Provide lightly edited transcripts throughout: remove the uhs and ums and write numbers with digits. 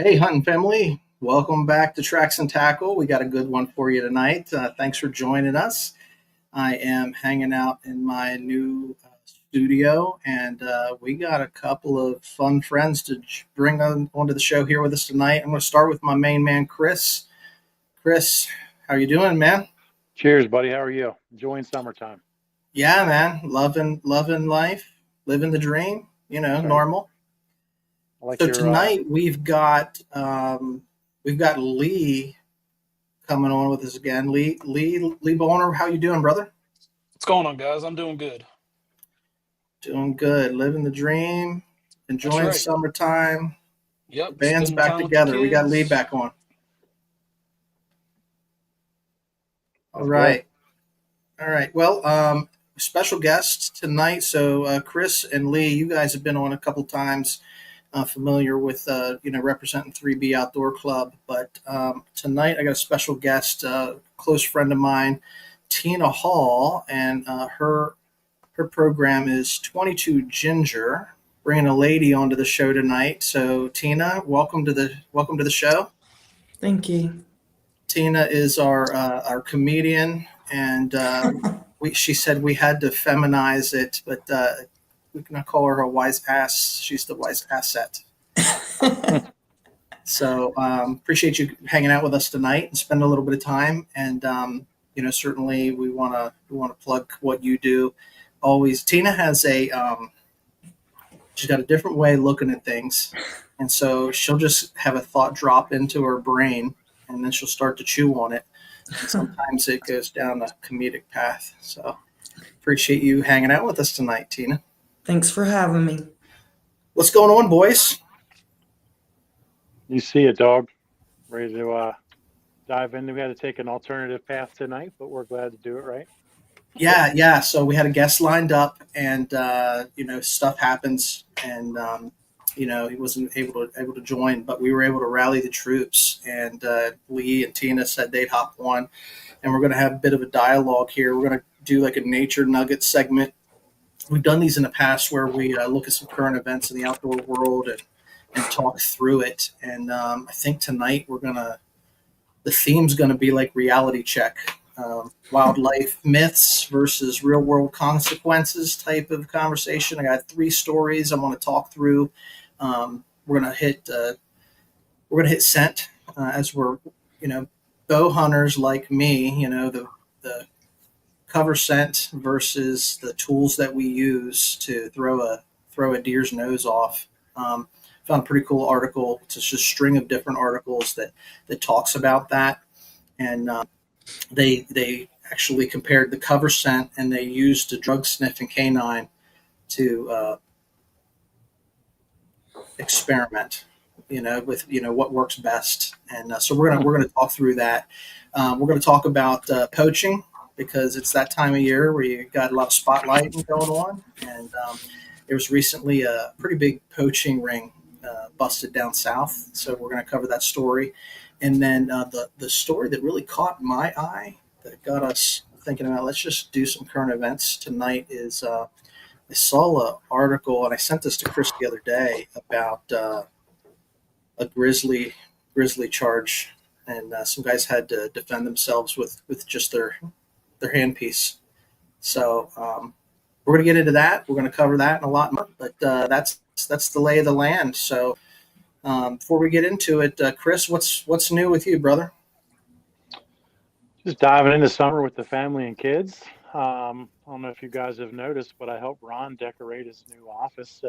Hey, hunting family, welcome back to Tracks and Tackle. We got a good one for you tonight. Thanks for joining us. I am hanging out in my new studio, and we got a couple of fun friends to bring onto the show here with us tonight. I'm going to start with my main man, Kris. Kris, how you doing, man? Cheers, buddy. How are you? Enjoying summertime. Yeah, man, loving life, living the dream. That's right. Normal. I like So your tonight we've got Lee coming on with us again. Lee Boner, how you doing, brother? What's going on, guys? I'm doing good. Doing good, living the dream, That's enjoying right. summertime. The Yep, band's spending back time with the together. We got Lee kids. back on. All Let's go. right, all right. Well, special guests tonight. So Kris and Lee, you guys have been on a couple times. Familiar with representing 3B Outdoor Club, but tonight I got a special guest, close friend of mine, Tina Hall, and her program is 22 Ginger, bringing a lady onto the show tonight. So Tina, welcome to the show. Thank you. Tina is our comedian, and she said we had to feminize it, but we can call her a wise ass. She's the wise asset. So appreciate you hanging out with us tonight and spend a little bit of time. And certainly we want to plug what you do. Always, Tina has she's got a different way of looking at things, and so she'll just have a thought drop into her brain, and then she'll start to chew on it. And sometimes it goes down a comedic path. So appreciate you hanging out with us tonight, Tina. Thanks for having me. What's going on, boys? You see a dog ready to dive in. We had to take an alternative path tonight, but we're glad to do it, right? Yeah. So we had a guest lined up, and stuff happens, and he wasn't able to join, but we were able to rally the troops. And Lee and Tina said they'd hop on, and we're going to have a bit of a dialogue here. We're going to do like a nature nugget segment. We've done these in the past where we look at some current events in the outdoor world and talk through it. And I think tonight the theme's gonna be like reality check, wildlife myths versus real world consequences type of conversation. I got three stories I want to talk through. We're gonna hit scent as we're bow hunters like me. The cover scent versus the tools that we use to throw a deer's nose off. Found a pretty cool article. It's just a string of different articles that talks about that, and they actually compared the cover scent, and they used a drug sniffing canine to experiment, with what works best. And so we're gonna talk through that. We're gonna talk about poaching because it's that time of year where you got a lot of spotlighting going on, and there was recently a pretty big poaching ring busted down south. So we're going to cover that story. And then the story that really caught my eye that got us thinking about let's just do some current events tonight is I saw an article, and I sent this to Kris the other day, about a grizzly charge, and some guys had to defend themselves with just their handpiece. So we're going to get into that. We're going to cover that and a lot more, but that's the lay of the land. So before we get into it, Kris, what's new with you, brother? Just diving into summer with the family and kids. I don't know if you guys have noticed, but I helped Ron decorate his new office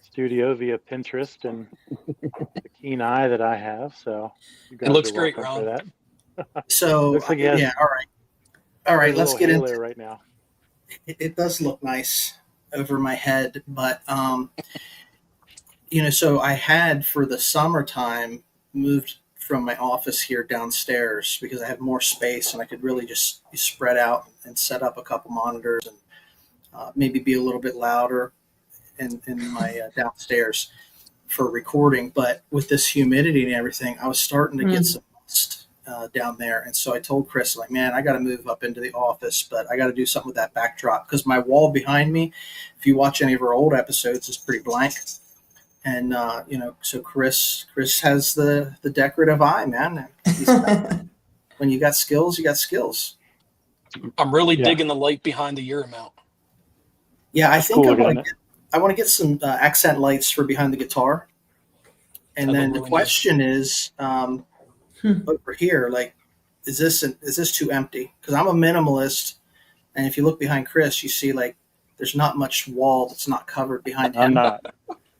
studio via Pinterest and the keen eye that I have. So you guys It looks are great, welcome for Ron. that. So Looks like he has, yeah, all right. a Let's little get halo into right now. it. It does look nice over my head, but so I had for the summertime moved from my office here downstairs because I had more space and I could really just be spread out and set up a couple monitors and maybe be a little bit louder in my downstairs for recording. But with this humidity and everything, I was starting to get some dust down there. And so I told Kris, like, man, I got to move up into the office, but I got to do something with that backdrop because my wall behind me, if you watch any of our old episodes, is pretty blank. And so Kris has the decorative eye, man. When you got skills, you got skills. I'm really Yeah. digging the light behind the ear mount. Yeah, I That's think cool looking, I want to get some accent lights for behind the guitar. And That'd then look the really question is Hmm. over here, like, is this too empty? Because I'm a minimalist, and if you look behind Kris, you see like there's not much wall that's not covered behind I'm him. not.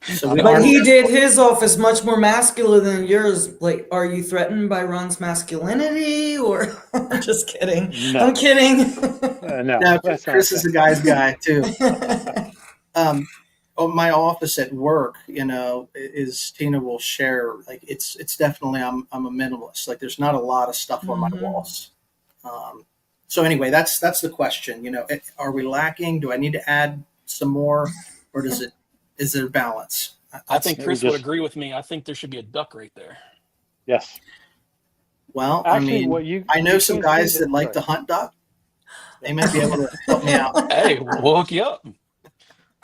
So I'm we not. But are. he did his office much more masculine than yours. Like, are you threatened by Ron's masculinity? Or I'm just kidding. No. I'm kidding. No, Now, that's not Kris a is the thing. guy's guy too. My office at work, is Tina will share. Like, it's definitely I'm a minimalist. Like, there's not a lot of stuff on my Mhm. walls. So anyway, that's the question. Are we lacking? Do I need to add some more, or is there balance? I think Maybe Kris would just- agree with me. I think there should be a duck right there. Yes. Well, Actually, I know some can't guys see that like to hunt duck. They might be able to help me out. Hey, we'll hook you up.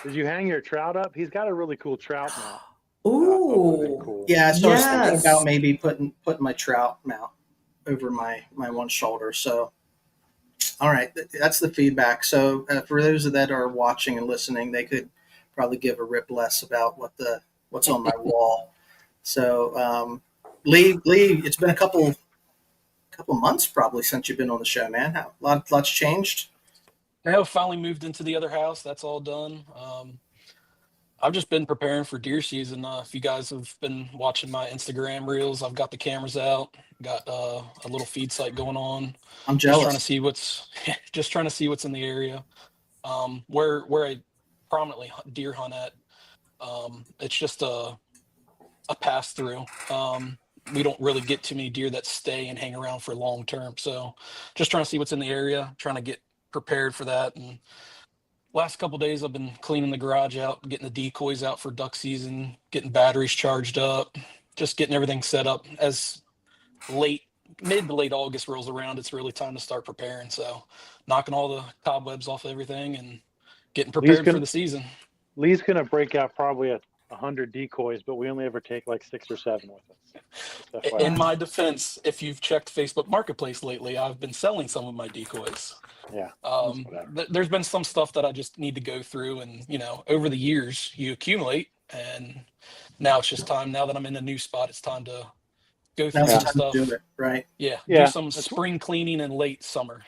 Did you hang your trout up? He's got a really cool trout mount. Ooh. Cool. Yeah, so I was thinking Yes. about maybe putting my trout mount over my one shoulder. So, all right, that's the feedback. So for those that are watching and listening, they could probably give a rip less about what's on my wall. So, Lee, it's been a couple months probably since you've been on the show, man. How lots changed. I finally moved into the other house. That's all done. I've just been preparing for deer season. If you guys have been watching my Instagram reels, I've got the cameras out, got a little feed site going on. I'm Just trying to jealous. see just trying to see what's in the area. Where I prominently deer hunt at. It's just a pass through. We don't really get too many deer that stay and hang around for long term. So just trying to see what's in the area, trying to get prepared for that. And last couple of days I've been cleaning the garage out, getting the decoys out for duck season, getting batteries charged up, just getting everything set up. As mid to late August rolls around, it's really time to start preparing. So knocking all the cobwebs off everything and getting prepared for the season. Lee's gonna break out probably 100 decoys, but we only ever take like 6 or 7 with us. Just FYI. In my defense, if you've checked Facebook Marketplace lately, I've been selling some of my decoys. Yeah. There's been some stuff that I just need to go through, and over the years you accumulate, and now it's just time. Now that I'm in a new spot, it's time to go through Now's the some time to stuff. do it, right? Yeah, Yeah, do some spring cleaning in late summer.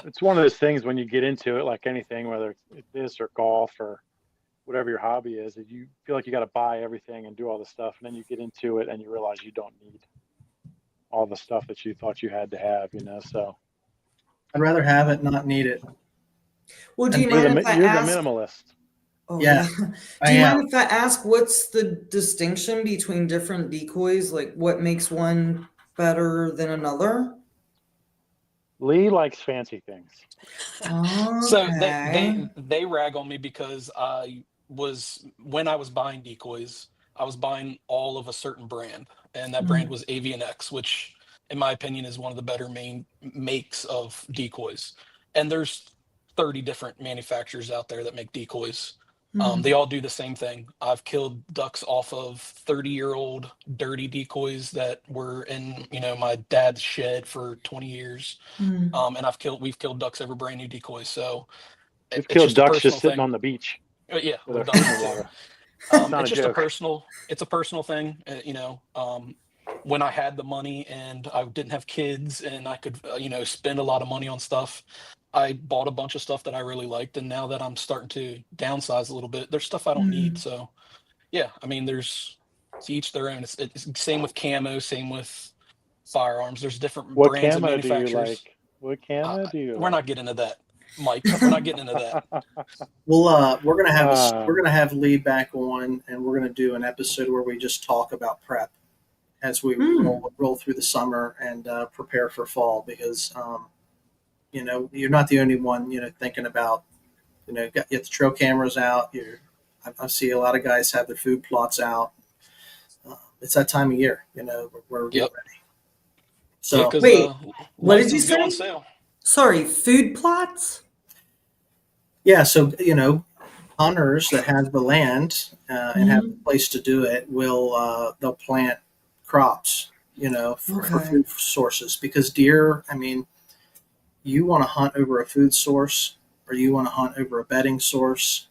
It's one of those things when you get into it, like anything, whether it's this or golf or whatever your hobby is, that you feel like you got to buy everything and do all the stuff, and then you get into it and you realize you don't need all the stuff that you thought you had to have, So I'd rather have it, not need it. Well, do you you're mind if I the ask? minimalist. Oh, Yeah, Do you mind if I ask what's the distinction between different decoys? Like, what makes one better than another? Lee likes fancy things. So Okay. they rag on me because when I was buying decoys, I was buying all of a certain brand, and that brand was Avian X, which in my opinion is one of the better main makes of decoys. And there's 30 different manufacturers out there that make decoys. They all do the same thing. I've killed ducks off of 30-year-old dirty decoys that were in, my dad's shed for 20 years. And we've killed ducks over brand new decoys. So We've it's killed just a ducks personal just sitting thing. on the beach Yeah, with our we've feet done in the that too. water. It's not It's a just joke. it's a personal thing. When I had the money and I didn't have kids and I could, spend a lot of money on stuff, I bought a bunch of stuff that I really liked. And now that I'm starting to downsize a little bit, there's stuff I don't need. So yeah, there's to each their own. It's same with camo, same with firearms. There's different What brands and camo do you manufacturers. like? What camo do you We're not getting into that, Mike. We're not getting into that. Well, we're gonna have Lee back on, and we're gonna do an episode where we just talk about prep as we roll through the summer and prepare for fall, because you're not the only one thinking about get the trail cameras out. I see a lot of guys have their food plots out. It's that time of year, we're getting ready. So Yeah, Wait, what did you licenses go on say? sale. Sorry, food plots? yeah, so hunters that have the land and have a place to do it will they'll plant crops, for Okay. food sources, because deer, I mean, you want to hunt over a food source, or you want to hunt over a bedding source,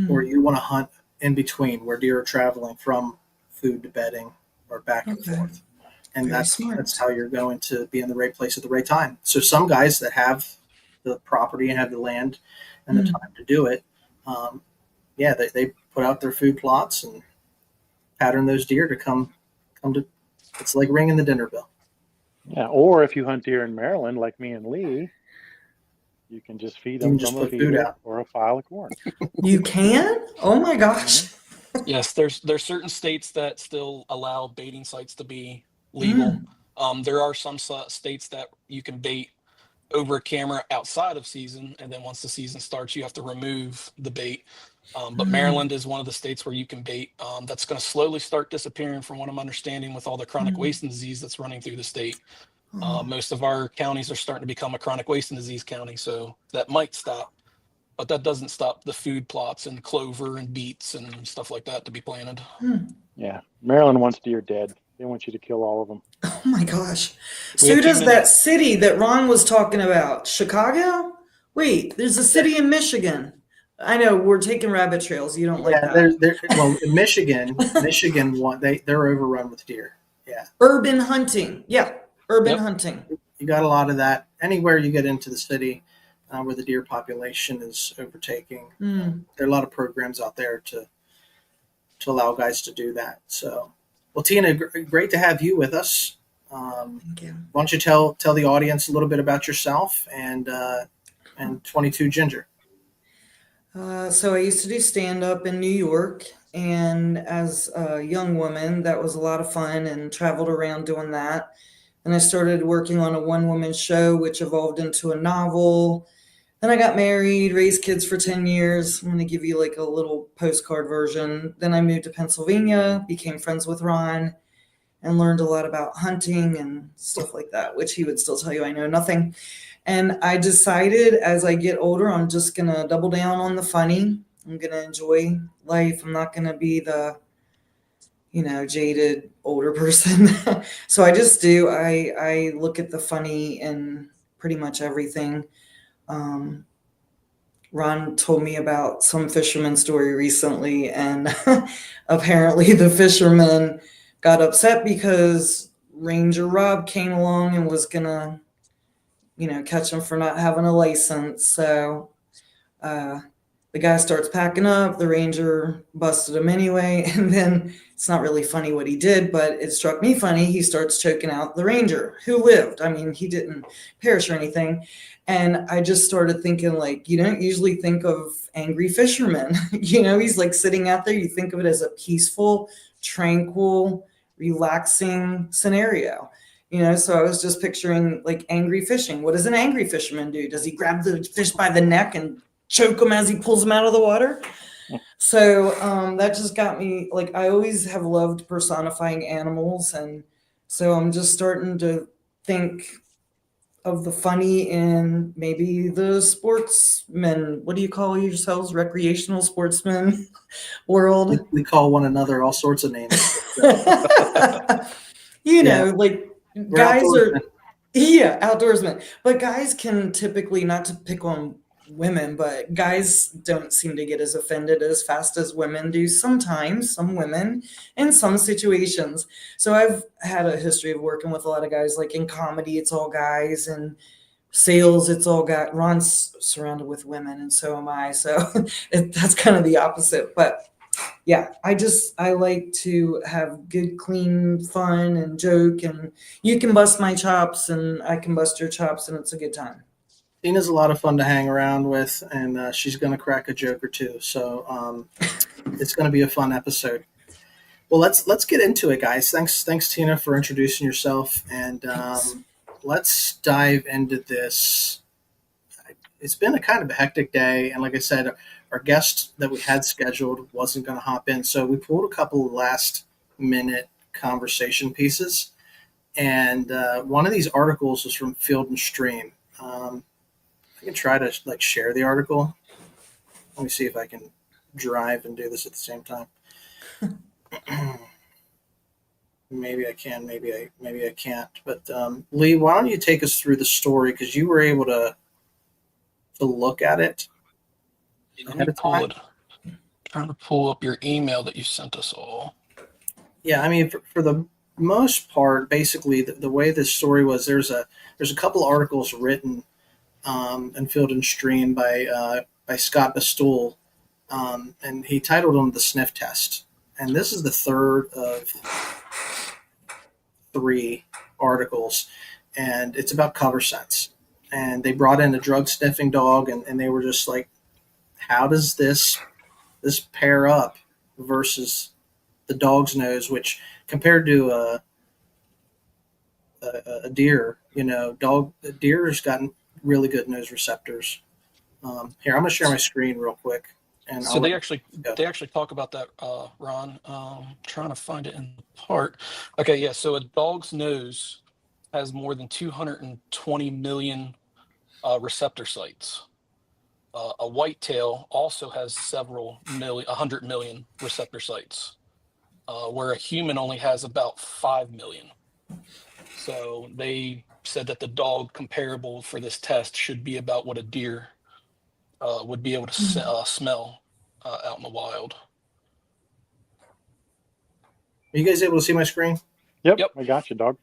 or you want to hunt in between where deer are traveling from food to bedding or back and Okay. forth. And Very that's smart. how you're going to be in the right place at the right time. So some guys that have the property and have the land and the time to do it, they put out their food plots and pattern those deer to come to. It's like ringing the dinner bell. Yeah, or if you hunt deer in Maryland, like me and Lee, you can just feed You them can just from a put food feeder out. or a file of corn. You can? Oh my gosh. Yes, there's certain states that still allow baiting sites to be legal. There are some states that you can bait over a camera outside of season, and then once the season starts, you have to remove the bait. But Maryland is one of the states where you can bait. That's going to slowly start disappearing, from what I'm understanding, with all the chronic wasting disease that's running through the state. Most of our counties are starting to become a chronic wasting disease county, so that might stop. But that doesn't stop the food plots and clover and beets and stuff like that to be planted. Yeah, Maryland wants deer dead. They want you to kill all of them. Oh my gosh. We So have too does many. that city that Ron was talking about, Chicago? Wait, there's a city in Michigan. I know we're taking rabbit trails. You don't like Yeah, that. well, in Michigan, they're overrun with deer. Yeah, Urban hunting. Yeah, urban Yep. hunting. you got a lot of that. Anywhere you get into the city where the deer population is overtaking, there are a lot of programs out there to allow guys to do that. So, well, Tina, great to have you with us. Thank you. Why don't you tell the audience a little bit about yourself and 22 Ginger? So I used to do stand up in New York, and as a young woman, that was a lot of fun, and traveled around doing that. And I started working on a one woman show, which evolved into a novel. Then I got married, raised kids for 10 years. I'm going to give you like a little postcard version. Then I moved to Pennsylvania, became friends with Ron, and learned a lot about hunting and stuff like that, which he would still tell you I know nothing. And I decided as I get older, I'm just going to double down on the funny. I'm going to enjoy life. I'm not going to be the, jaded older person. So I just do. I look at the funny in pretty much everything. Ron told me about some fisherman story recently, and apparently the fisherman got upset because Ranger Rob came along and was gonna, catch him for not having a license. So the guy starts packing up. The ranger busted him anyway, and then it's not really funny what he did, but it struck me funny. He starts choking out the ranger who lived. I mean, he didn't perish or anything. And I just started thinking, like, you don't usually think of angry fishermen. He's like sitting out there. You think of it as a peaceful, tranquil, relaxing scenario. So I was just picturing like angry fishing. What does an angry fisherman do? Does he grab the fish by the neck and choke him as he pulls him out of the water? So that just got me, like, I always have loved personifying animals. And so I'm just starting to think of the funny in maybe the sportsmen. What do you call yourselves? Recreational sportsmen world? We call one another all sorts of names. Like We're guys outdoorsmen. Outdoorsmen. But guys can typically, not to pick on women, but guys don't seem to get as offended as fast as women do sometimes, some women in some situations. So I've had a history of working with a lot of guys. Like in comedy, it's all guys, and sales, it's all guys. Ron's surrounded with women, and so am I. So that's kind of the opposite. But yeah, I like to have good, clean fun and joke, and you can bust my chops and I can bust your chops, and it's a good time. Tina's a lot of fun to hang around with, and she's going to crack a joke or two. So it's going to be a fun episode. Well, let's get into it, guys. Thanks, Tina, for introducing yourself, and let's dive into this. It's been a kind of a hectic day, and like I said, our guest that we had scheduled wasn't going to hop in, so we pulled a couple of last-minute conversation pieces, and one of these articles was from Field and Stream. I can try to share the article. Let me see if I can drive and do this at the same time. Maybe I can, maybe I can't. But Lee, why don't you take us through the story, because you were able to look at it Let ahead me of pull time. it. Trying to pull up your email that you sent us all. Yeah, I mean, for the most part, basically, the way this story was, there's a couple articles written and filled and streamed by Scott Bastool, and he titled them "The Sniff Test." And this is the third of 3 articles, and it's about cover scents. And they brought in a drug sniffing dog, and they were just like, how does this pair up versus the dog's nose, which compared to a deer, deer's gotten really good nose receptors. Here, I'm gonna share my screen real quick, and So I'll they actually go. talk about that, Ron. Trying to find it in the part. Okay, yeah. So a dog's nose has more than 220 million receptor sites. A whitetail also has several million, 100 million receptor sites, where a human only has about 5 million. So they said that the dog comparable for this test should be about what a deer would be able to smell out in the wild. Are you guys able to see my screen? Yep, Yep. I got you, dog.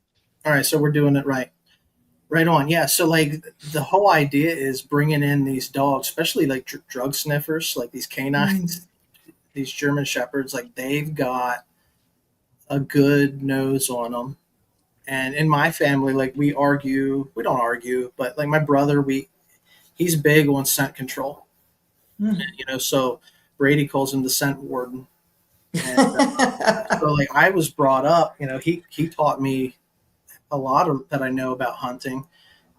All right, so we're doing it right. Right on. Yeah. So, like, the whole idea is bringing in these dogs, especially like drug sniffers, like these canines, these German shepherds. Like, they've got a good nose on them. And in my family, like, we don't argue, but like my brother, he's big on scent control. So Brady calls him the scent warden. And so, like, I was brought up, he taught me a lot of that I know about hunting.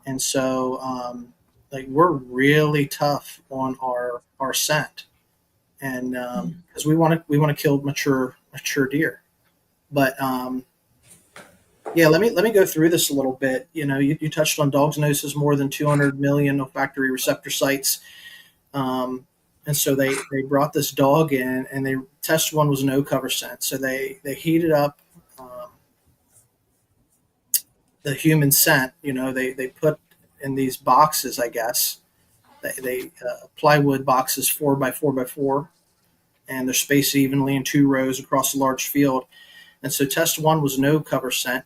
And so, like, we're really tough on our scent, and because we want to kill mature deer. But yeah, let me go through this a little bit. You touched on dogs' noses, more than 200 million olfactory receptor sites, and so they brought this dog in, and they test one was no cover scent. So they heated up the human scent. They put in these boxes, I guess. They plywood boxes 4x4x4, and they're spaced evenly in 2 rows across a large field. And so test 1 was no cover scent.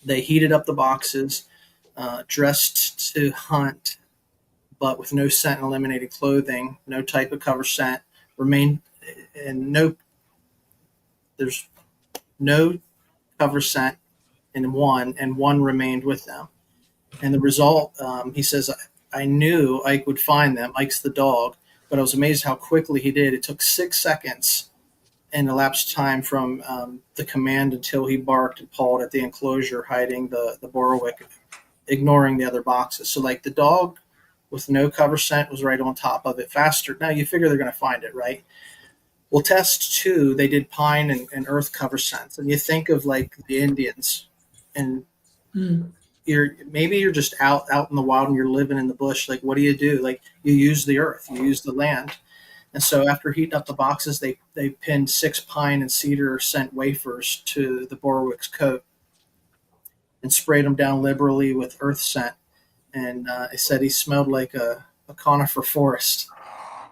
They heated up the boxes, dressed to hunt, but with no scent and eliminated clothing, no type of cover scent, remained, and there's no cover scent in one, and one remained with them. And the result, he says, I knew Ike would find them. Ike's the dog, but I was amazed how quickly he did. It took 6 seconds in elapsed time from the command until he barked and pawed at the enclosure, hiding the Borowick, ignoring the other boxes. So, like, the dog with no cover scent was right on top of it faster. Now, you figure they're going to find it, right? Well, test 2, they did pine and earth cover scents. And you think of, like, the Indians, and you're just out in the wild and you're living in the bush. Like, what do? Like, you use the earth, you use the land. And so after heating up the boxes, they pinned 6 pine and cedar scent wafers to the Borowick's coat and sprayed them down liberally with earth scent. And it said he smelled like a conifer forest.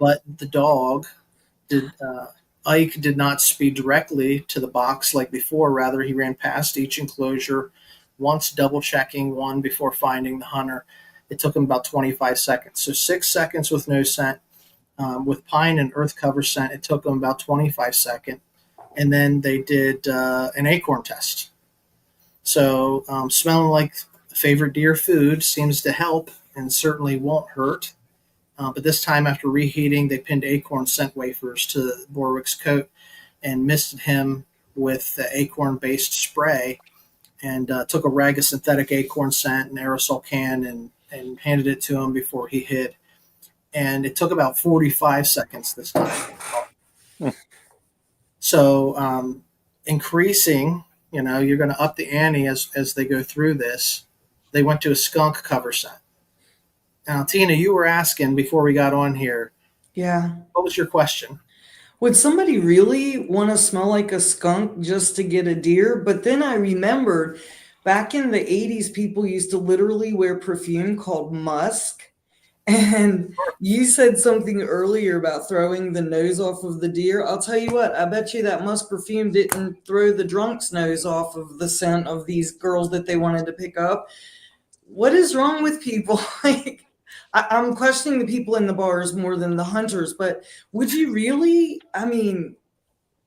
But the dog Ike did not speed directly to the box like before. Rather, he ran past each enclosure, once double checking one before finding the hunter. It took him about 25 seconds. So 6 seconds with no scent. With pine and earth cover scent, it took them about 25 seconds. And then they did an acorn test. So smelling like favorite deer food seems to help and certainly won't hurt. But this time, after reheating, they pinned acorn scent wafers to Borowick's coat and misted him with the acorn-based spray, and took a rag of synthetic acorn scent, an aerosol can, and handed it to him before he hid. And it took about 45 seconds this time. So increasing, you're going to up the ante as they go through this. They went to a skunk cover scent. Now, Tina, you were asking before we got on here. Yeah. What was your question? Would somebody really want to smell like a skunk just to get a deer? But then I remembered back in the 80s, people used to literally wear perfume called musk. And you said something earlier about throwing the nose off of the deer. I'll tell you what, I bet you that musk perfume didn't throw the drunk's nose off of the scent of these girls that they wanted to pick up. What is wrong with people? Like, I'm questioning the people in the bars more than the hunters, but would you really, I mean,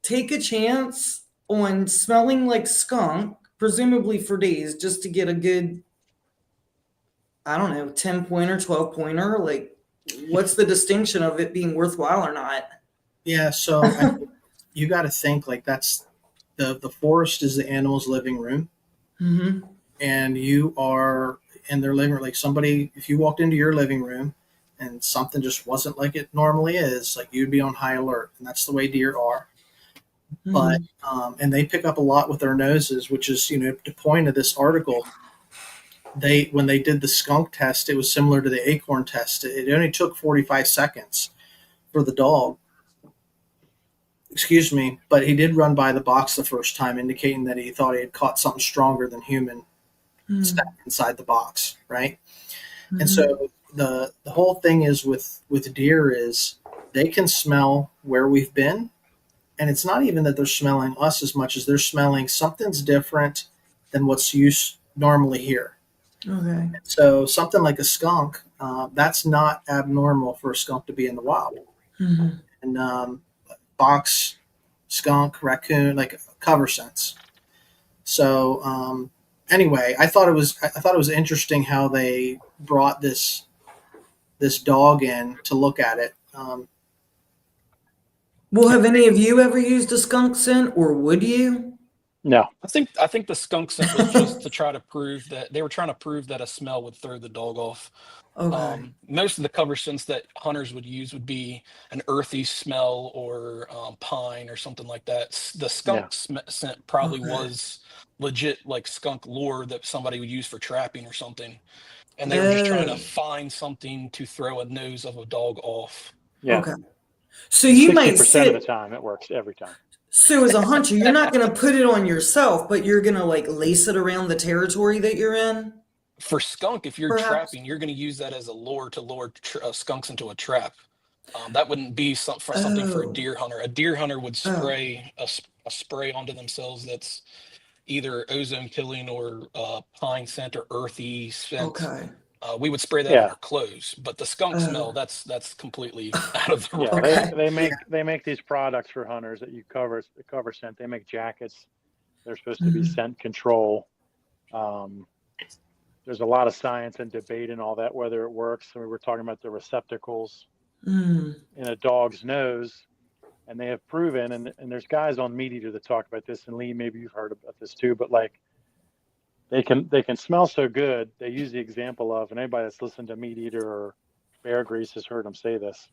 take a chance on smelling like skunk, presumably for days, just to get a good, I don't know, 10 pointer, 12 pointer? Like, what's the distinction of it being worthwhile or not? Yeah, so I think you got to think like that's the forest is the animal's living room, Mm-hmm. and you are in their living room. Like somebody, if you walked into your living room and something just wasn't like it normally is, like you'd be on high alert, and that's the way deer are. But and they pick up a lot with their noses, which is the point of this article. When they did the skunk test, it was similar to the acorn test. It only took 45 seconds for the dog. Excuse me, but he did run by the box the first time, indicating that he thought he had caught something stronger than human stuck inside the box, right? And so the whole thing is with deer is they can smell where we've been, and it's not even that they're smelling us as much as they're smelling something's different than what's used normally here. Okay. So something like a skunk, that's not abnormal for a skunk to be in the wild. Mm-hmm. And box, skunk, raccoon, like cover scents. So anyway, I thought it was interesting how they brought this dog in to look at it. Well, have any of you ever used a skunk scent, or would you? No. I think the skunk scent was just to try to prove that they were trying to prove that a smell would throw the dog off. Okay. Most of the cover scents that hunters would use would be an earthy smell or pine or something like that. The skunk scent probably was legit, like skunk lore that somebody would use for trapping or something, and they were just trying to find something to throw a nose of a dog off. Yeah. Okay. So you might 60% of the sit. time, it works every time. So as a hunter, you're not going to put it on yourself, but you're going to like lace it around the territory that you're in. For skunk, if you're Perhaps. trapping, you're going to use that as a lure to lure skunks into a trap. That wouldn't be something for a deer hunter. A deer hunter would spray a spray onto themselves that's either ozone killing or pine scent or earthy scent. Okay. We would spray that on our clothes, but the skunk smell that's completely out of the realm. They make these products for hunters that you cover scent. They make jackets. They're supposed to be scent control. There's a lot of science and debate and all that whether it works. So we were talking about the receptacles in a dog's nose, and they have proven, and there's guys on Meat Eater that talk about this, and Lee, maybe you've heard about this too, but like they can smell so good. They use the example of, and anybody that's listened to Meat Eater or Bear Grease has heard them say this.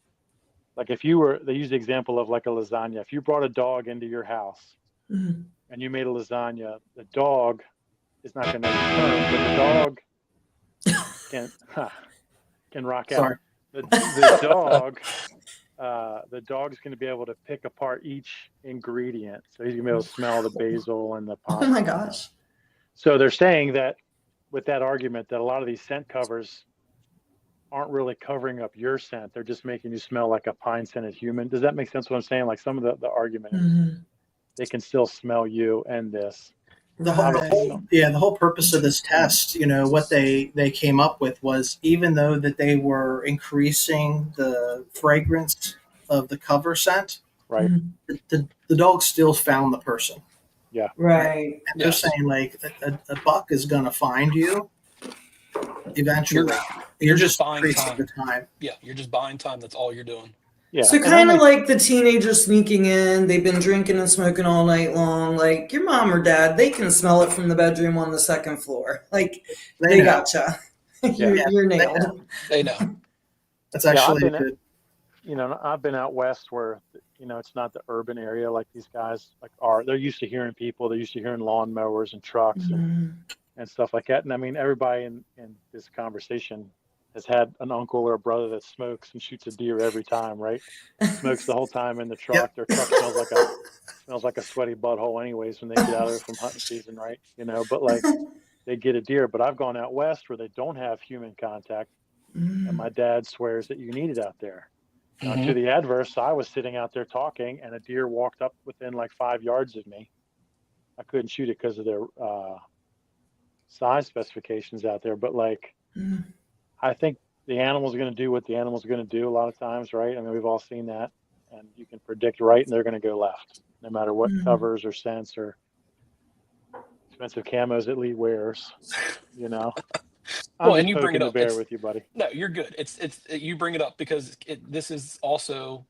Like they use the example of like a lasagna. If you brought a dog into your house and you made a lasagna, the dog is not going to return, but the dog can rock out. The dog's going to be able to pick apart each ingredient. So he's going to be able to smell the basil and the pasta. Oh my gosh. So they're saying that with that argument that a lot of these scent covers aren't really covering up your scent. They're just making you smell like a pine scented human. Does that make sense what I'm saying? Like some of the argument is they can still smell you and this. The whole purpose of this test, what they came up with was, even though that they were increasing the fragrance of the cover scent, right, the dog still found the person. Yeah. Right. And they're saying like a buck is going to find you eventually. You're just buying time. Yeah, you're just buying time. That's all you're doing. Yeah. So kind of like the teenagers sneaking in, they've been drinking and smoking all night long. Like your mom or dad, they can smell it from the bedroom on the second floor. Like they gotcha. You're nailed. They know. That's actually good. I've been out west where, it's not the urban area like these guys are. They're used to hearing people. They're used to hearing lawnmowers and trucks and stuff like that. And I mean, everybody in this conversation has had an uncle or a brother that smokes and shoots a deer every time, right? Smokes the whole time in the truck. Yep. Their truck smells like a sweaty butthole anyways when they get out of there from hunting season, right? But like they get a deer. But I've gone out west where they don't have human contact, and my dad swears that you need it out there. Now, to the adverse, I was sitting out there talking, and a deer walked up within like 5 yards of me. I couldn't shoot it because of their size specifications out there, but like I think the animal's going to do what the animal's going to do a lot of times, right? I mean, we've all seen that, and you can predict right, and they're going to go left, no matter what covers or scents or expensive camos that Lee wears. I'm Well, just and you bring poking it the up. bear with you, buddy. No, you're good. You bring it up because this is also,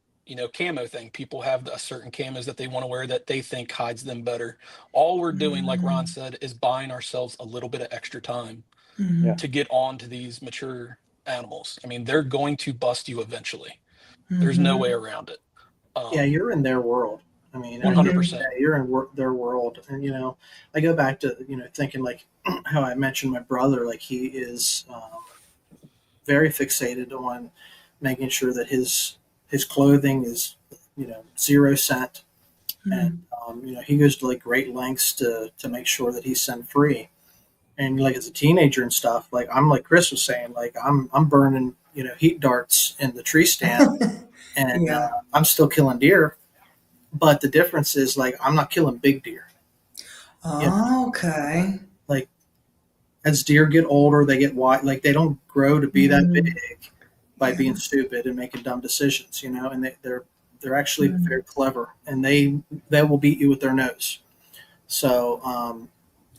camo thing. People have a certain camos that they want to wear that they think hides them better. All we're doing, like Ron said, is buying ourselves a little bit of extra time to get on to these mature animals. I mean, they're going to bust you eventually. There's no way around it. Yeah, you're in their world. I mean, 100%. you're in their world, and I go back to thinking like how I mentioned my brother. Like he is very fixated on making sure that his clothing is zero scent, and he goes to like great lengths to make sure that he's scent free. And like as a teenager and stuff, like I'm like Kris was saying, like I'm burning heat darts in the tree stand, and I'm still killing deer. But the difference is like I'm not killing big deer. Oh, okay. Like as deer get older, they get wide. Like they don't grow to be that big by being stupid and making dumb decisions. And they're actually very clever, and they will beat you with their nose. So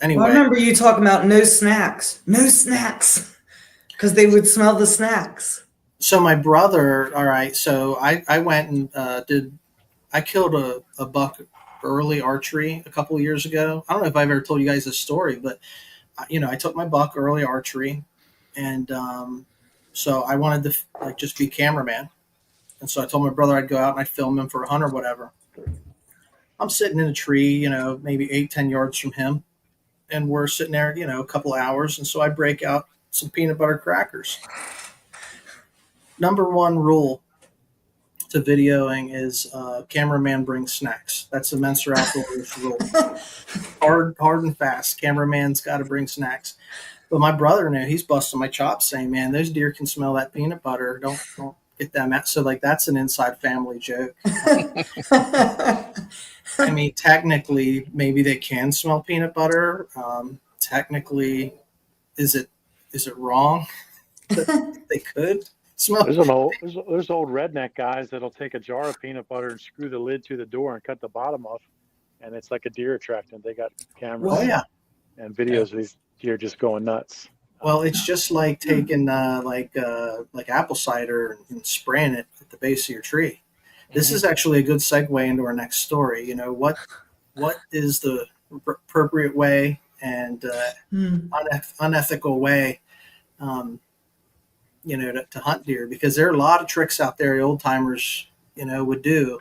anyway, Well, I remember you talking about no snacks, because they would smell the snacks. So my brother, all right. So I went and I killed a buck early archery a couple of years ago. I don't know if I've ever told you guys this story, but I took my buck early archery, and so I wanted to just be cameraman. And so I told my brother I'd go out and I'd film him for a hunt or whatever. I'm sitting in a tree, maybe 8-10 yards from him, and we're sitting there, a couple of hours. And so I break out some peanut butter crackers. Number one rule to videoing is cameraman brings snacks. That's the Menser Outdoors rule. Hard and fast. Cameraman's got to bring snacks. But my brother knew. He's busting my chops saying, man, those deer can smell that peanut butter. Don't get them out. So like that's an inside family joke. I mean, technically, maybe they can smell peanut butter. Technically, is it wrong that they could smell? There's old redneck guys that'll take a jar of peanut butter and screw the lid to the door and cut the bottom off, and it's like a deer attractant. They got cameras and videos of these deer just going nuts. Well, it's just like taking like apple cider and spraying it at the base of your tree. This is actually a good segue into our next story. What is the appropriate way and unethical way to hunt deer, because there are a lot of tricks out there the old timers, would do.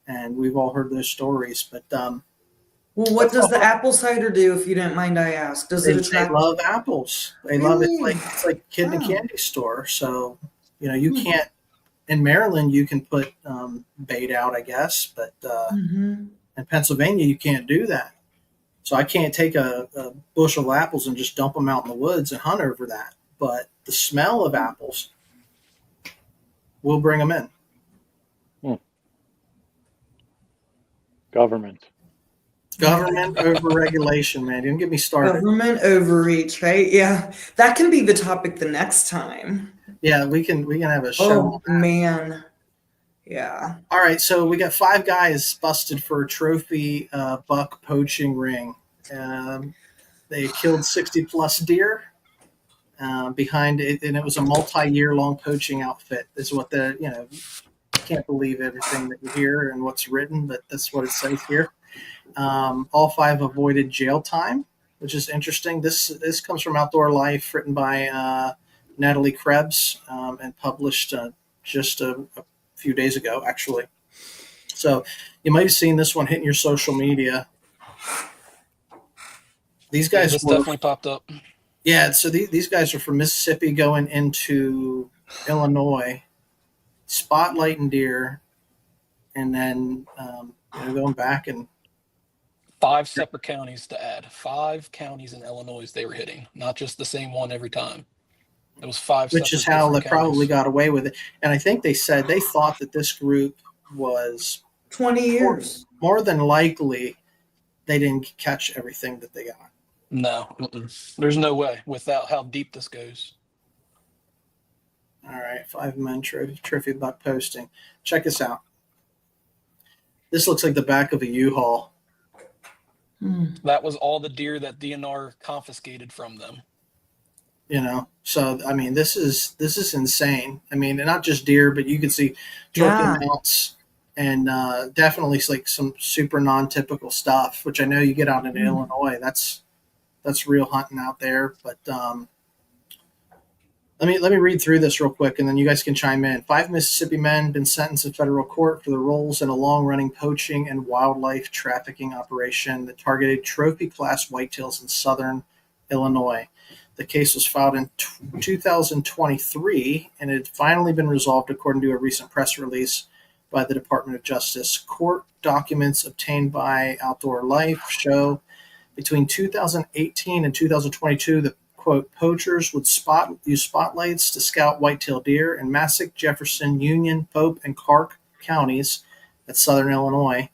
And we've all heard those stories, but, well, what does the apple cider do, if you don't mind I ask? Does it attract? They love apples. They love it. It's like kid in a candy store. So, you can't, in Maryland, you can put bait out, I guess, but in Pennsylvania, you can't do that. So I can't take a bushel of apples and just dump them out in the woods and hunt over that. But the smell of apples will bring them in. Government over regulation, man. Don't get me started. Government overreach, right? Yeah, that can be the topic the next time. Yeah, we can have a show. Oh man, yeah. All right, so we got 5 guys busted for a trophy buck poaching ring. They killed 60 plus deer behind it, and it was a multi-year long poaching outfit. Is what can't believe everything that you hear and what's written, but that's what it says here. All 5 avoided jail time, which is interesting. This comes from Outdoor Life, written by Natalie Krebs and published just a few days ago, actually. So you might have seen this one hitting your social media. These guys definitely popped up. Yeah, so these guys are from Mississippi going into Illinois, spotlighting deer, and then going back and 5 separate counties to add. 5 counties in Illinois they were hitting, not just the same one every time. It was 5 which is separate how they different probably counties. got away with it. And I think they said they thought that this group was 20 years. more than likely they didn't catch everything that they got. No, there's no way without how deep this goes. All right, 5-man trophy buck posting. Check this out. This looks like the back of a U-Haul. That was all the deer that DNR confiscated from them. So I mean, this is insane. I mean, and not just deer, but you can see turkey mounts and definitely like some super non-typical stuff, which I know you get out in Illinois. That's real hunting out there. But let me read through this real quick, and then you guys can chime in. 5 Mississippi men been sentenced in federal court for their roles in a long-running poaching and wildlife trafficking operation that targeted trophy-class whitetails in southern Illinois. The case was filed in 2023, and it had finally been resolved according to a recent press release by the Department of Justice. Court documents obtained by Outdoor Life show between 2018 and 2022, the quote, poachers would use spotlights to scout whitetail deer in Massac, Jefferson, Union, Pope, and Clark counties at southern Illinois.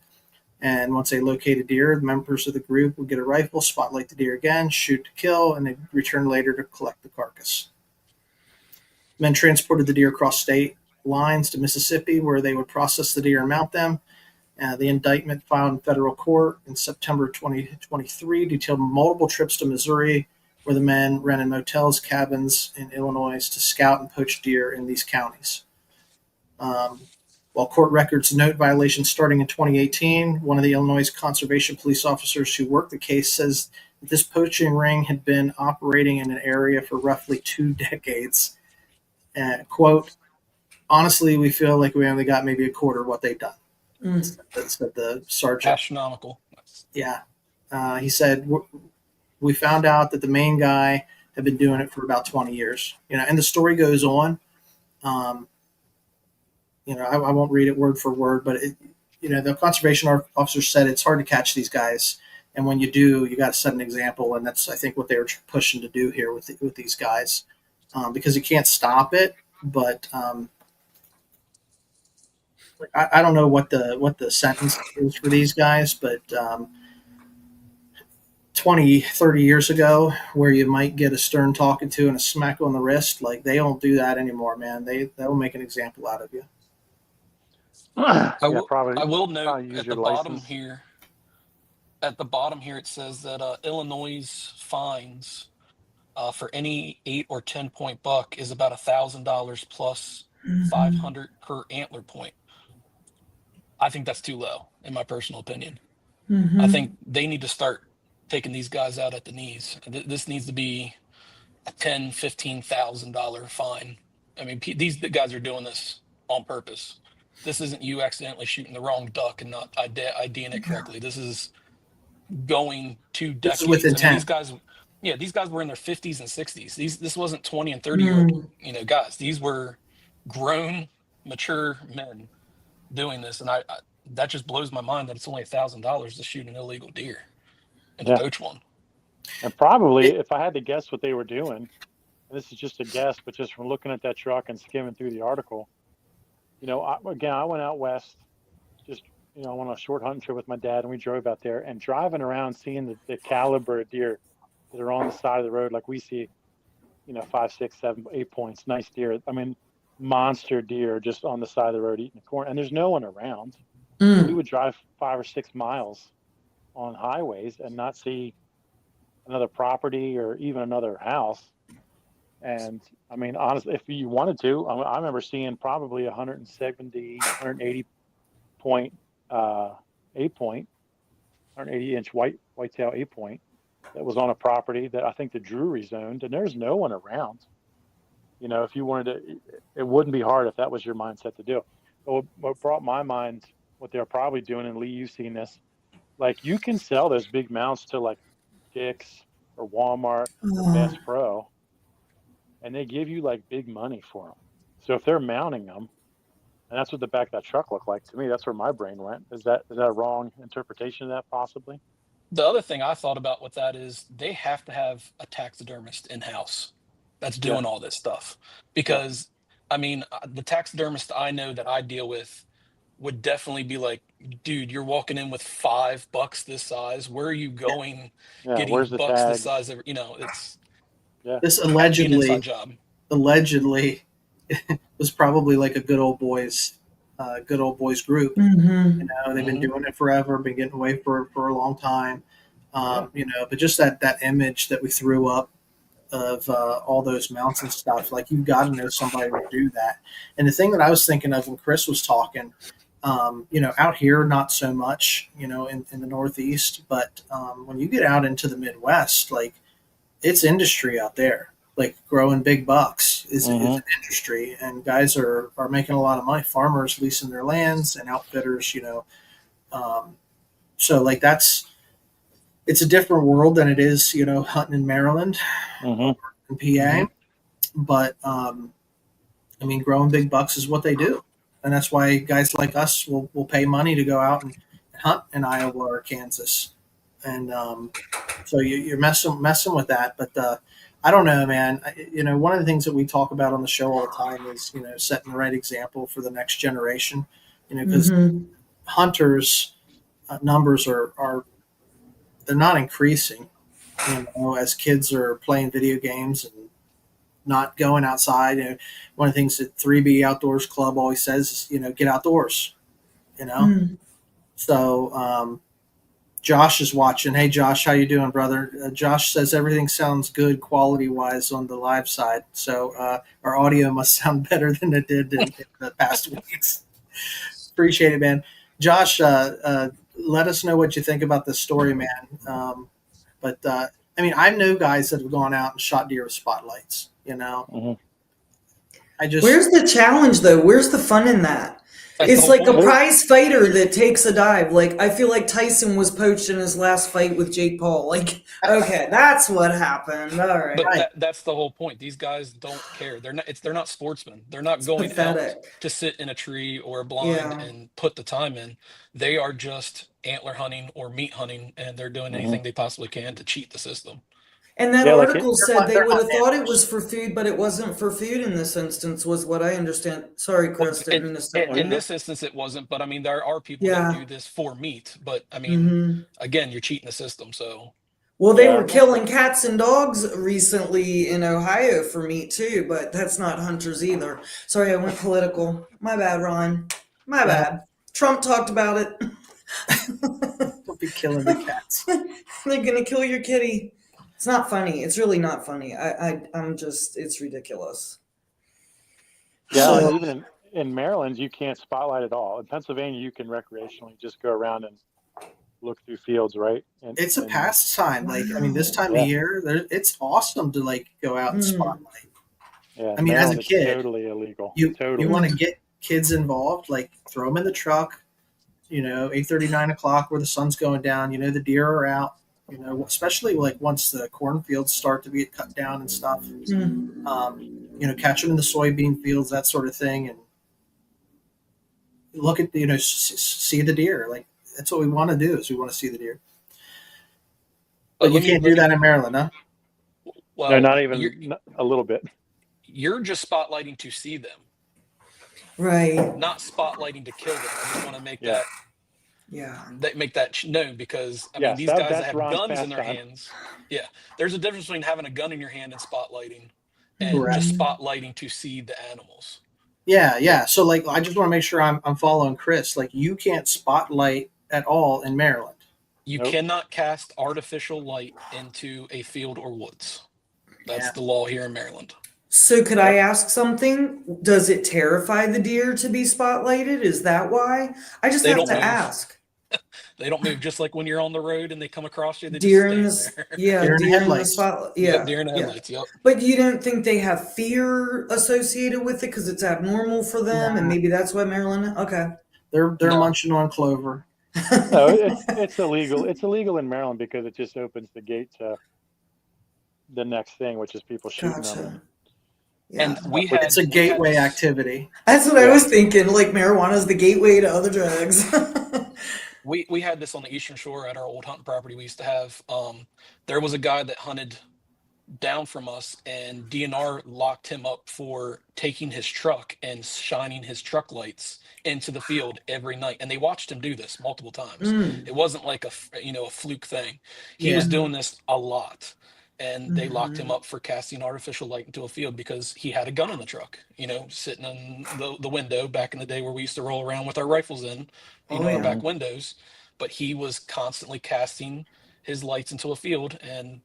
And once they located deer, the members of the group would get a rifle, spotlight the deer again, shoot to kill, and they'd return later to collect the carcass. Men transported the deer across state lines to Mississippi, where they would process the deer and mount them. The indictment filed in federal court in September 2023 detailed multiple trips to Missouri, where the men rented motels, cabins in Illinois to scout and poach deer in these counties. While court records note violations starting in 2018, one of the Illinois conservation police officers who worked the case says that this poaching ring had been operating in an area for roughly 2 decades. Quote, honestly, we feel like we only got maybe a quarter of what they've done. That's the sergeant. Astronomical. Yeah. He said, we found out that the main guy had been doing it for about 20 years. And the story goes on. I won't read it word for word, but the conservation officer said it's hard to catch these guys, and when you do, you got to set an example, and that's I think what they were pushing to do here with these guys, because you can't stop it. But I don't know what the sentence is for these guys, but 20, 30 years ago, where you might get a stern talking to and a smack on the wrist, like they don't do that anymore, man. They'll make an example out of you. I will note use at your the license. bottom here, it says that Illinois fines for any 8 or 10 point buck is about $1,000 plus $500 per antler point. I think that's too low, in my personal opinion. I think they need to start taking these guys out at the knees. This needs to be a $10,000, $15,000 fine. I mean, these guys are doing this on purpose. This isn't you accidentally shooting the wrong duck and not IDing it correctly. This is going 2 decades. This is with intent. These guys were in their 50s and 60s. This wasn't 20 and 30-year-old guys. These were grown, mature men doing this, and I that just blows my mind that it's only $1,000 to shoot an illegal deer and to poach one. And probably, if I had to guess what they were doing, and this is just a guess, but just from looking at that truck and skimming through the article, I went out west, just on a short hunting trip with my dad, and we drove out there and driving around, seeing the caliber of deer that are on the side of the road, like we see, 5, 6, 7, 8 points, nice deer. I mean, monster deer just on the side of the road eating the corn, and there's no one around. We would drive 5 or 6 miles on highways and not see another property or even another house. And I mean, honestly, if you wanted to, I remember seeing probably 170, 180 point, 180-inch whitetail 8-point that was on a property that I think the Drury's owned, and there's no one around. If you wanted to, it wouldn't be hard if that was your mindset to do. But what brought my mind, what they're probably doing, and Lee, you've seen this, like you can sell those big mounts to like Dick's, or Walmart or Bass Pro, and they give you like big money for them. So if they're mounting them, and that's what the back of that truck looked like to me, that's where my brain went. Is that a wrong interpretation of that possibly? The other thing I thought about with that is they have to have a taxidermist in house that's doing all this stuff. Because, I mean, the taxidermist I know that I deal with would definitely be like, dude, you're walking in with 5 bucks this size. Where are you going Yeah, getting where's the bucks this tags? size? You know, it's This has to be an inside job. allegedly was probably like a good old boys group. Mm-hmm. You know, they've been doing it forever, been getting away for a long time. You know, but just that image that we threw up of all those mounts and stuff, like you've got to know somebody to do that. And the thing that I was thinking of when Kris was talking, you know, out here, not so much, you know, in the Northeast, but when you get out into the Midwest, like it's industry out there. Like growing big bucks is an industry, and guys are making a lot of money. Farmers leasing their lands and outfitters, you know. So like it's a different world than it is, you know, hunting in Maryland or in PA. But I mean, growing big bucks is what they do, and that's why guys like us will pay money to go out and hunt in Iowa or Kansas. And so you're messing with that, but I don't know, man. You know, one of the things that we talk about on the show all the time is, you know, setting the right example for the next generation. You know, because hunters numbers are they're not increasing. You know, as kids are playing video games and not going outside. You know, one of the things that 3B Outdoors Club always says is, you know, get outdoors. You know, so. Josh is watching. Hey, Josh, how you doing, brother? Josh says everything sounds good quality-wise on the live side. So our audio must sound better than it did in the past weeks. Appreciate it, man. Josh, let us know what you think about this story, man. But I mean, I know guys that have gone out and shot deer with spotlights. You know, Where's the challenge, though? Where's the fun in that? It's like a prize fighter that takes a dive. Like, I feel like Tyson was poached in his last fight with Jake Paul. Like, okay, that's what happened. All right. But that's the whole point. These guys don't care. They're not sportsmen. They're not going out to sit in a tree or a blind and put the time in. They are just antler hunting or meat hunting, and they're doing anything they possibly can to cheat the system. And that article said they would have thought it was for food, but it wasn't for food in this instance, was what I understand. Sorry, Kris. In this instance, it wasn't. But I mean, there are people that do this for meat. But I mean, again, you're cheating the system. So. Well, they were killing cats and dogs recently in Ohio for meat too, but that's not hunters either. Sorry, I went political. My bad, Ron. My bad. Trump talked about it. Don't be killing the cats. They're gonna kill your kitty. It's not funny. It's really not funny. I'm just, it's ridiculous. Yeah, so, even in Maryland, you can't spotlight at all. In Pennsylvania, you can recreationally just go around and look through fields, right? And it's a pastime. Like, I mean, this time of year, it's awesome to like go out and spotlight. Yeah, I mean, Maryland, as a kid, totally illegal. You want to get kids involved, like throw them in the truck. You know, 8:30, 9 o'clock, where the sun's going down. You know, the deer are out. You know, especially like once the cornfields start to get cut down and stuff. You know, catch them in the soybean fields, that sort of thing, and look at, you know, see the deer. Like, that's what we want to do, is we want to see the deer. But you can't do that in Maryland, huh? Well, no, not even a little bit. You're just spotlighting to see them, right? Not spotlighting to kill them. I just want to make that. Yeah, make that known, because I mean, these guys that have guns in their hands. Yeah, there's a difference between having a gun in your hand and spotlighting, and just spotlighting to see the animals. Yeah. So like, I just want to make sure I'm following Kris. Like, you can't spotlight at all in Maryland. You cannot cast artificial light into a field or woods. That's the law here in Maryland. So could I ask something? Does it terrify the deer to be spotlighted? Is that why? I just have to ask. They don't move, just like when you're on the road and they come across you. They deer in just the deer in the spotlight. Deer in the headlights. Yep. But you don't think they have fear associated with it because it's abnormal for them, and maybe that's why Maryland. Okay. They're munching on clover. No, it's illegal. It's illegal in Maryland because it just opens the gate to the next thing, which is people shooting them. Gotcha. Yeah. And It's a gateway this- activity. That's what I was thinking. Like marijuana is the gateway to other drugs. We had this on the Eastern Shore at our old hunting property we used to have. There was a guy that hunted down from us, and DNR locked him up for taking his truck and shining his truck lights into the field every night. And they watched him do this multiple times. It wasn't like a fluke thing. He was doing this a lot. And they locked him up for casting artificial light into a field because he had a gun in the truck, sitting in the window back in the day where we used to roll around with our rifles in, our back windows. But he was constantly casting his lights into a field, and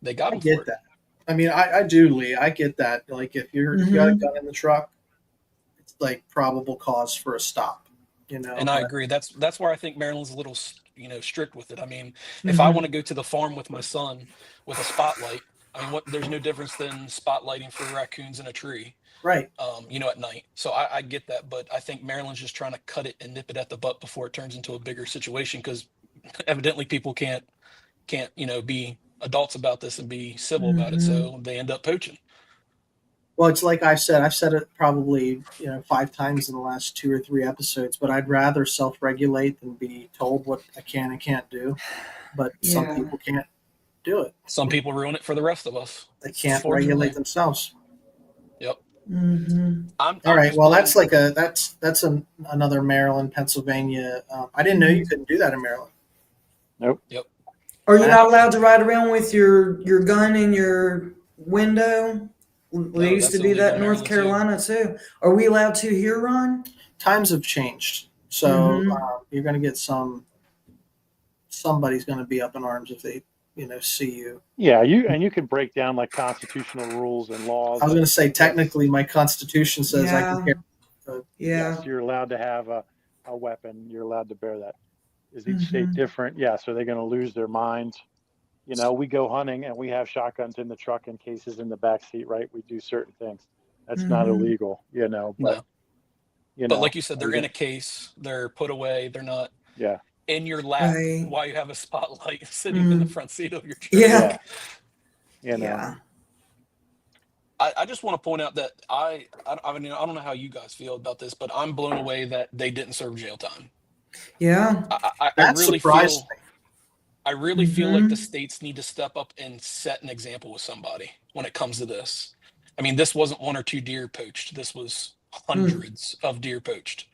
they got him. I get that. I mean, I do, Lee. I get that. Like, if you got a gun in the truck, it's like probable cause for a stop. And I agree. That's where I think Maryland's a little strict with it. I mean, if I want to go to the farm with my son with a spotlight, I mean, there's no difference than spotlighting for raccoons in a tree, right? At night. So I get that, but I think Maryland's just trying to cut it and nip it at the butt before it turns into a bigger situation, because evidently people can't be adults about this and be civil about it, so they end up poaching. Well, it's like I've said it probably 5 times in the last 2 or 3 episodes, but I'd rather self-regulate than be told what I can and can't do. But some people can't do it. Some people ruin it for the rest of us. They can't regulate themselves. Yep. All right. Well, that's like that's another Maryland, Pennsylvania. I didn't know you couldn't do that in Maryland. Nope. Yep. Are you not allowed to ride around with your gun in your window? They used to do that in North Carolina too. Are we allowed to here, Ron? Times have changed, so you're going to get somebody's going to be up in arms if they see you. Yeah, you can break down like constitutional rules and laws. I was going to say, technically, my Constitution says I can carry. Yes, you're allowed to have a weapon. You're allowed to bear that. Is each state different? Yes. Are they going to lose their minds? We go hunting and we have shotguns in the truck and cases in the back seat, right? We do certain things. That's not illegal, but no. But like you said, they're in a case, they're put away, they're not in your lap while you have a spotlight sitting in the front seat of your truck. I just want to point out that I mean, I don't know how you guys feel about this, but I'm blown away that they didn't serve jail time. Yeah. That surprised me. I really feel like the states need to step up and set an example with somebody when it comes to this. I mean, this wasn't 1 or 2 deer poached. This was hundreds of deer poached.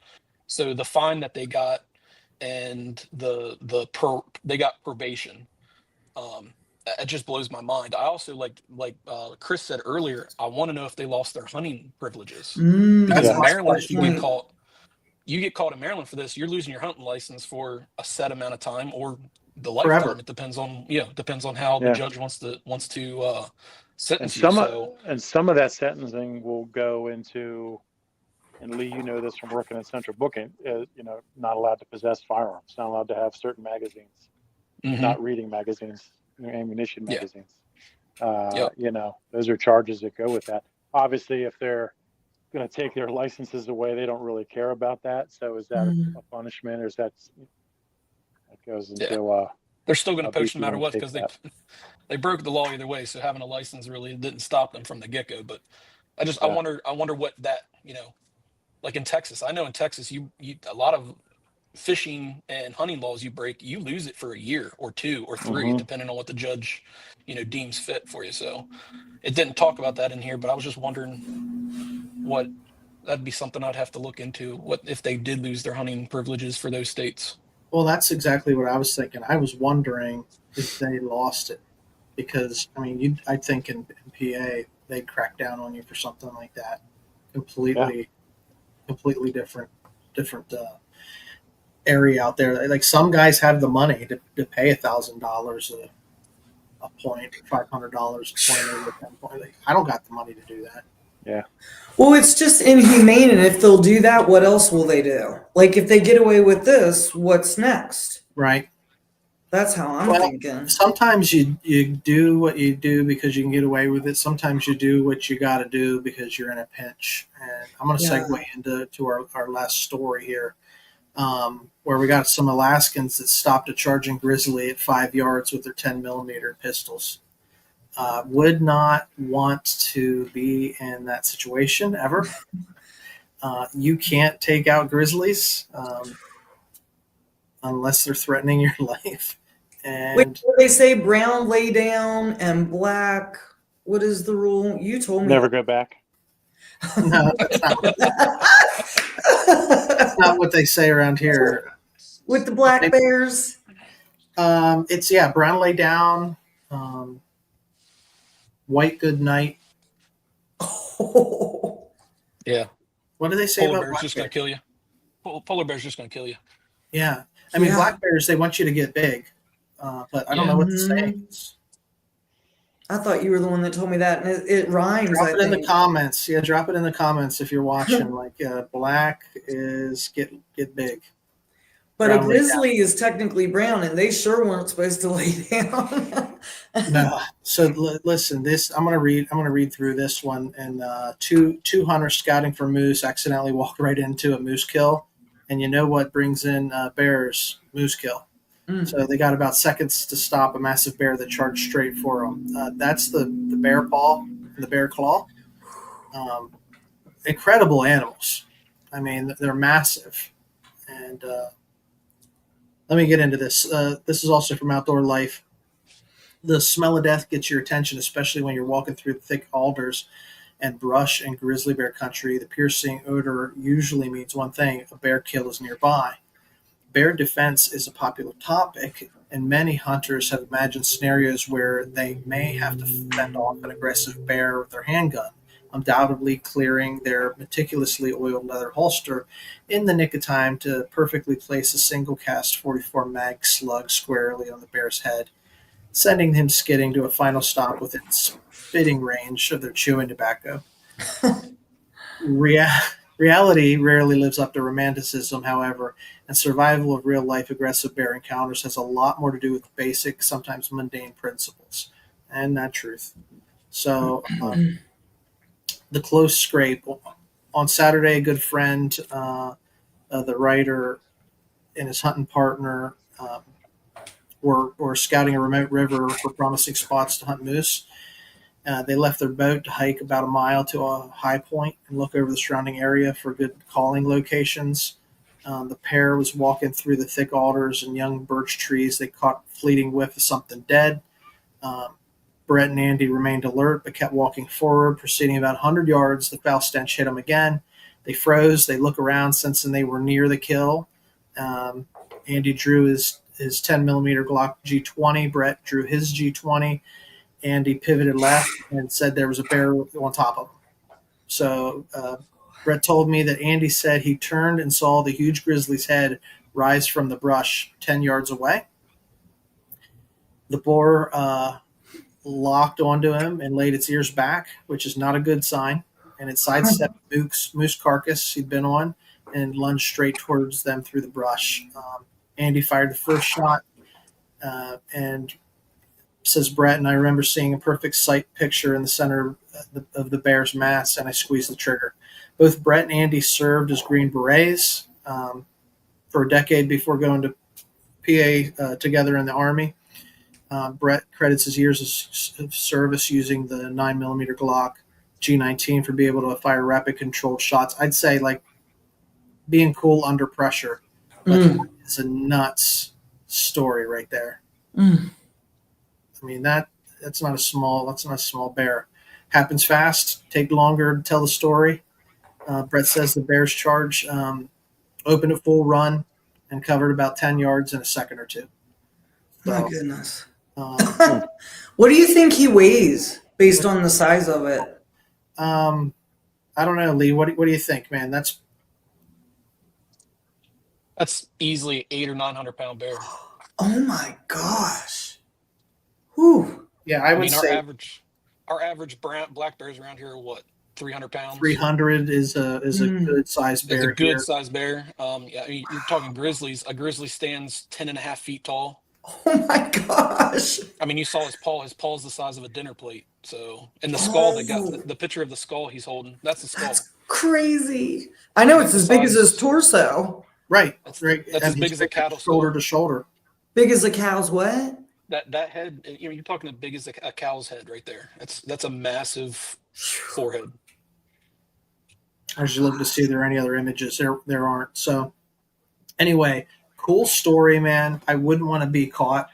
So the fine that they got and they got probation. It just blows my mind. I also like Kris said earlier, I want to know if they lost their hunting privileges. Because in Maryland, if you get caught in Maryland for this, you're losing your hunting license for a set amount of time or the lifetime. Forever. It depends on how the judge wants to sentence you. And some of that sentencing will go into, and Lee, this from working in central booking, not allowed to possess firearms, not allowed to have certain magazines, not reading magazines, ammunition magazines. Those are charges that go with that. Obviously, if they're going to take their licenses away, they don't really care about that. So is that a punishment, or is that goes into they're still going to poach no matter what, because they broke the law either way. So having a license really didn't stop them from the get-go. But I wonder what that, like in Texas. I know in Texas you a lot of fishing and hunting laws you break, you lose it for a year or 2 or 3 depending on what the judge deems fit for you. So it didn't talk about that in here, but I was just wondering what that'd be something I'd have to look into, what if they did lose their hunting privileges for those states. Well, that's exactly what I was thinking. I was wondering if they lost it, because I mean, I think in PA they'd crack down on you for something like that. Completely different area out there. Like, some guys have the money to pay $1,000 a point, $500 a point over 10 point. Like, I don't got the money to do that. Yeah. Well, it's just inhumane, and if they'll do that, what else will they do? Like, if they get away with this, what's next? Right. That's how I'm thinking. Sometimes you do what you do because you can get away with it. Sometimes you do what you got to do because you're in a pinch. And I'm going to segue into our last story here, where we got some Alaskans that stopped a charging grizzly at 5 yards with their 10 millimeter pistols. Would not want to be in that situation ever. You can't take out grizzlies unless they're threatening your life. Wait, And they say brown lay down and black. What is the rule? You told me. Never go back. no, that's not what they say around here. With the black bears. It's brown lay down, white good night. Oh. Yeah. What do they say Polar about bear's black just bear? going to kill you. Polar bear's just going to kill you. Yeah, I mean Yeah. black bears, they want you to get big, but I don't know what to say. I thought you were the one that told me that, and it rhymes. Drop I it in think. the comments. Yeah, drop it in the comments if you're watching. Like black is get big. But a Brown lay down. grizzly is technically brown, and they sure weren't supposed to lay down. No. So listen, this I'm gonna read through this one. And two hunters scouting for moose accidentally walked right into a moose kill, and you know what brings in bears? Moose kill. Mm. So they got about seconds to stop a massive bear that charged straight for them. That's the bear paw, the bear claw. Incredible animals. I mean, they're massive. And let me get into this. This is also from Outdoor Life. The smell of death gets your attention, especially when you're walking through thick alders and brush in grizzly bear country. The piercing odor usually means one thing: a bear kill is nearby. Bear defense is a popular topic, and many hunters have imagined scenarios where they may have to fend off an aggressive bear with their handgun, undoubtedly clearing their meticulously oiled leather holster in the nick of time to perfectly place a single cast 44 mag slug squarely on the bear's head, sending him skidding to a final stop within spitting range of their chewing tobacco. Reality rarely lives up to romanticism, however, and survival of real-life aggressive bear encounters has a lot more to do with basic, sometimes mundane principles, and that truth. So, the close scrape. On Saturday, a good friend, the writer, and his hunting partner were scouting a remote river for promising spots to hunt moose. They left their boat to hike about a mile to a high point and look over the surrounding area for good calling locations. The pair was walking through the thick alders and young birch trees. They caught a fleeting whiff of something dead. Brett and Andy remained alert but kept walking forward. Proceeding about 100 yards, the foul stench hit them again. They froze. They look around, sensing they were near the kill. Andy drew his 10 millimeter Glock G20. Brett drew his G20. Andy pivoted left and said there was a bear on top of him. So Brett told me that Andy said he turned and saw the huge grizzly's head rise from the brush 10 yards away. The boar locked onto him and laid its ears back, which is not a good sign. And it sidestepped moose carcass he'd been on and lunged straight towards them through the brush. Andy fired the first shot and says Brett, and I remember seeing a perfect sight picture in the center of the bear's mass, and I squeezed the trigger. Both Brett and Andy served as Green Berets for a decade before going to PA together in the Army. Brett credits his years of service using the 9mm Glock G19 for being able to fire rapid controlled shots. I'd say like being cool under pressure. It's a nuts story right there. I mean that's not a small bear. Happens fast, take longer to tell the story. Brett says the bear's charge opened at full run and covered about 10 yards in a second or two. My goodness. Um, What do you think he weighs based on the size of it? I don't know, Lee. What do you think, man? That's easily 800 or 900 pound bear. Oh my gosh. Whew. yeah. I would mean, say our average black bears around here are what, 300 pounds? 300 is a good size bear. It's a good here. size bear. Yeah, I mean, you're talking grizzlies. A grizzly stands 10.5 feet tall. Oh my gosh. I mean, you saw his paw. His paw is the size of a dinner plate. So, and the skull that got the picture of the skull he's holding, that's the skull. That's crazy. I know it's as big as his torso. Right. That's right. as big as a cattle shoulder skull. to shoulder. Big as a cow's what? that head, you're talking as big as a cow's head right there. That's a massive forehead. I just look to see if there are any other images. There aren't. So anyway, cool story, man. I wouldn't want to be caught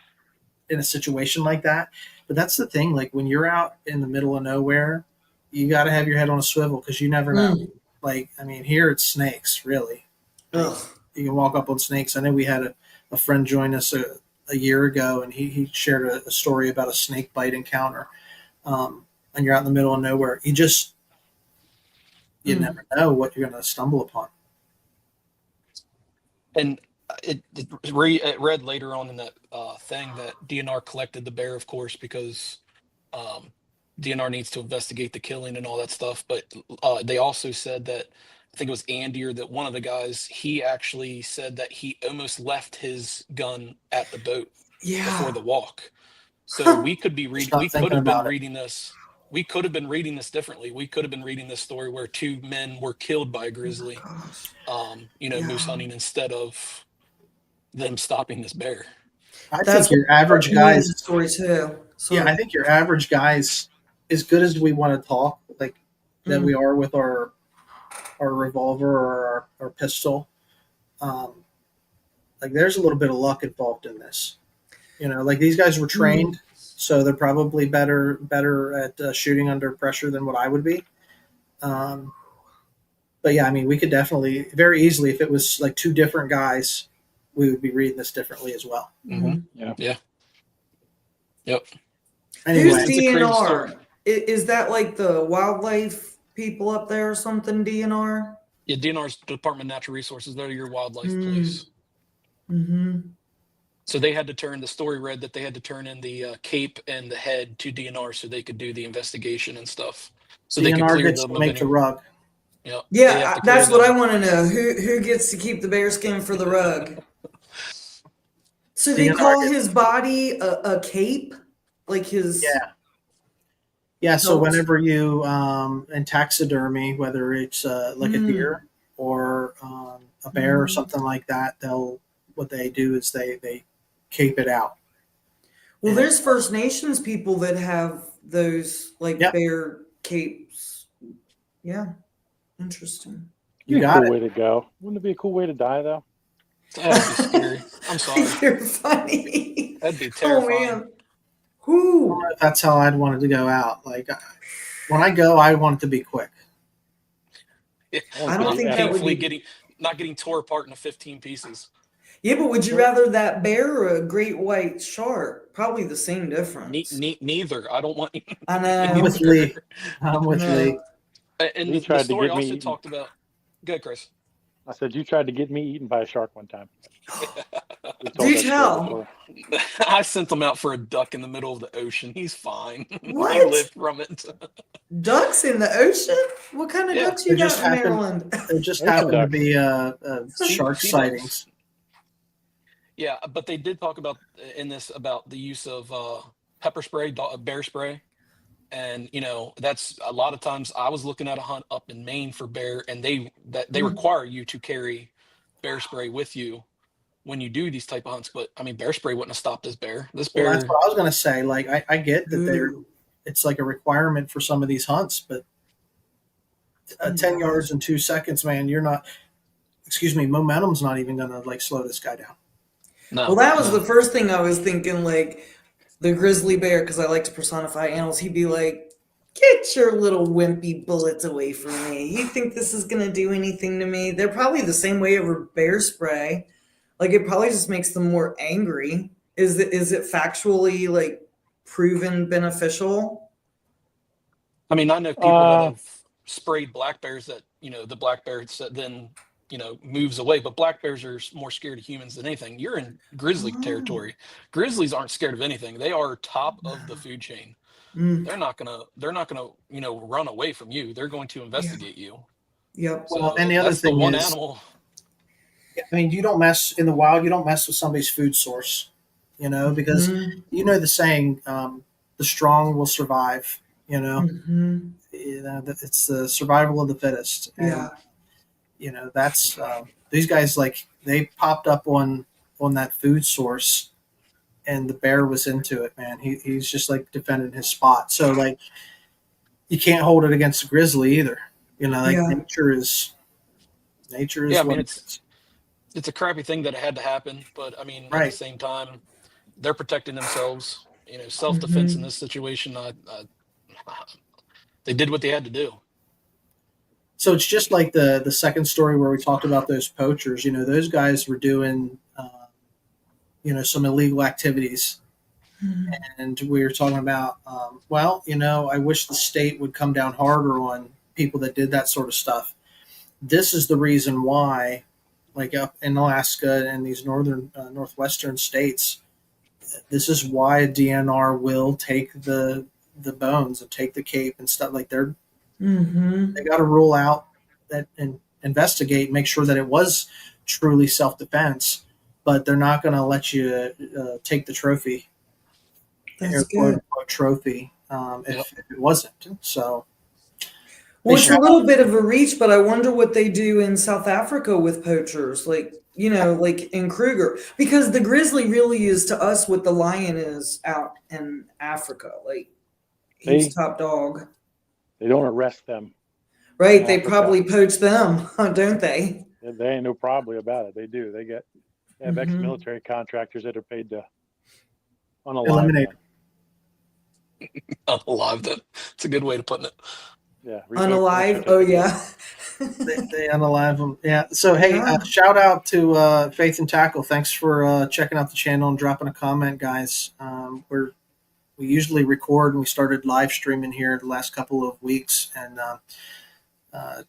in a situation like that. But that's the thing. Like when you're out in the middle of nowhere, you got to have your head on a swivel because you never know. Like, I mean, here it's snakes, really. Like, you can walk up on snakes. I know we had a friend join us a year ago, and he shared a story about a snake bite encounter. And you're out in the middle of nowhere. You never know what you're going to stumble upon. And it read later on in that thing that DNR collected the bear, of course, because DNR needs to investigate the killing and all that stuff. But they also said that, I think it was Andy or that one of the guys, he actually said that he almost left his gun at the boat before the walk. So we could be reading. We could have been reading this. We could have been reading this differently. We could have been reading this story where 2 men were killed by a grizzly, moose hunting instead of them stopping this bear. I think your average guy's story too. So. Yeah, I think your average guy's as good as we want to talk, like that we are with our revolver or our pistol. Like there's a little bit of luck involved in this. Like these guys were trained, so they're probably better at shooting under pressure than what I would be. But yeah, I mean, we could definitely very easily, if it was like 2 different guys, we would be reading this differently as well. Yeah. Yep. Anyway, who's DNR? Is that like the wildlife people up there or something? DNR? Yeah, DNR's Department of Natural Resources. They're your wildlife police. So they had to turn, the story read that they had to turn in the cape and the head to DNR so they could do the investigation and stuff. So they could DNR clear gets them to make the rug. Yep. Yeah, that's what I want to know. Who gets to keep the bearskin for the rug? So they call his body a cape? Like his... Yeah, so whenever you in taxidermy, whether it's like a deer or a bear or something like that, what they do is they cape it out. Well, there's First Nations people that have those bear capes. Yeah, interesting. You got it. Way to go. Wouldn't it be a cool way to die, though? That'd be scary. I'm sorry. You're funny. That'd be terrifying. Oh, man. Whoo. That's how I'd want it to go out. Like when I go, I want it to be quick. Yeah. I don't think that would be not getting tore apart into 15 pieces. Yeah, but would you rather that bear or a great white shark? Probably the same difference. Neither. I don't want. I know. I'm with Lee. And the story also talked about. Go ahead, Kris. I said you tried to get me eaten by a shark one time. Do tell. I sent him out for a duck in the middle of the ocean. He's fine. What? He lived from it. Ducks in the ocean? What kind of ducks you got in Maryland? There just happened to be shark sightings. Yeah, but they did talk about in this about the use of pepper spray, bear spray. And that's a lot of times I was looking at a hunt up in Maine for bear, and they require you to carry bear spray with you when you do these type of hunts. But I mean, bear spray wouldn't have stopped this bear. Well, that's what I was going to say. Like I get that it's like a requirement for some of these hunts, but 10 yards in 2 seconds, man, you're not. Excuse me, momentum's not even going to like slow this guy down. No. Well, that was the first thing I was thinking. Like the grizzly bear, because I like to personify animals. He'd be like, "Get your little wimpy bullets away from me! You think this is going to do anything to me?" They're probably the same way over bear spray. Like it probably just makes them more angry. Is it factually like proven beneficial? I mean, I know people that have sprayed black bears that the black bear then moves away, but black bears are more scared of humans than anything. You're in grizzly territory. Grizzlies aren't scared of anything. They are top of the food chain. They're not gonna run away from you. They're going to investigate you. Yep. So well, and the other thing is, animal. I mean, you don't mess in the wild. You don't mess with somebody's food source, because the saying, "The strong will survive." It's the survival of the fittest. And, that's these guys, like they popped up on that food source, and the bear was into it, man. He's just like defending his spot. So like you can't hold it against a grizzly either. You know, like Yeah. nature is Yeah, I what mean, it is. it's a crappy thing that it had to happen, but I mean, at the Right. same time, they're protecting themselves. Self-defense in Mhm. this situation, they did what they had to do. So it's just like the second story where we talked about those poachers. You know, those guys were doing some illegal activities, Mhm. and we were talking about well, I wish the state would come down harder on people that did that sort of stuff. This is the reason why, like up in Alaska and these northwestern states, this is why DNR will take the bones and take the cape and stuff. Like they Mhm. got to rule out that and investigate, make sure that it was truly self defense, but they're not going to let you take the trophy, That's or quote good. unquote trophy, Yep. if it wasn't. So they Well, it's should a have. little bit of a reach, but I wonder what they do in South Africa with poachers, like, like in Kruger, because the grizzly really is to us what the lion is out in Africa. Like, he's They top dog, don't arrest them in right? They Africa. probably poach them, don't they? They ain't no problem about it. They do. They have Hmm. ex-military contractors that are paid to unalive Eliminate. them. Alive, that it's a good way to put it. Yeah, revoke birth Unalive? Oh, certificates. yeah. They unalive them. Yeah. So hey, Yeah. shout out to Faith and Tackle. Thanks for checking out the channel and dropping a comment, guys. We usually record, and we started live streaming here the last couple of weeks. And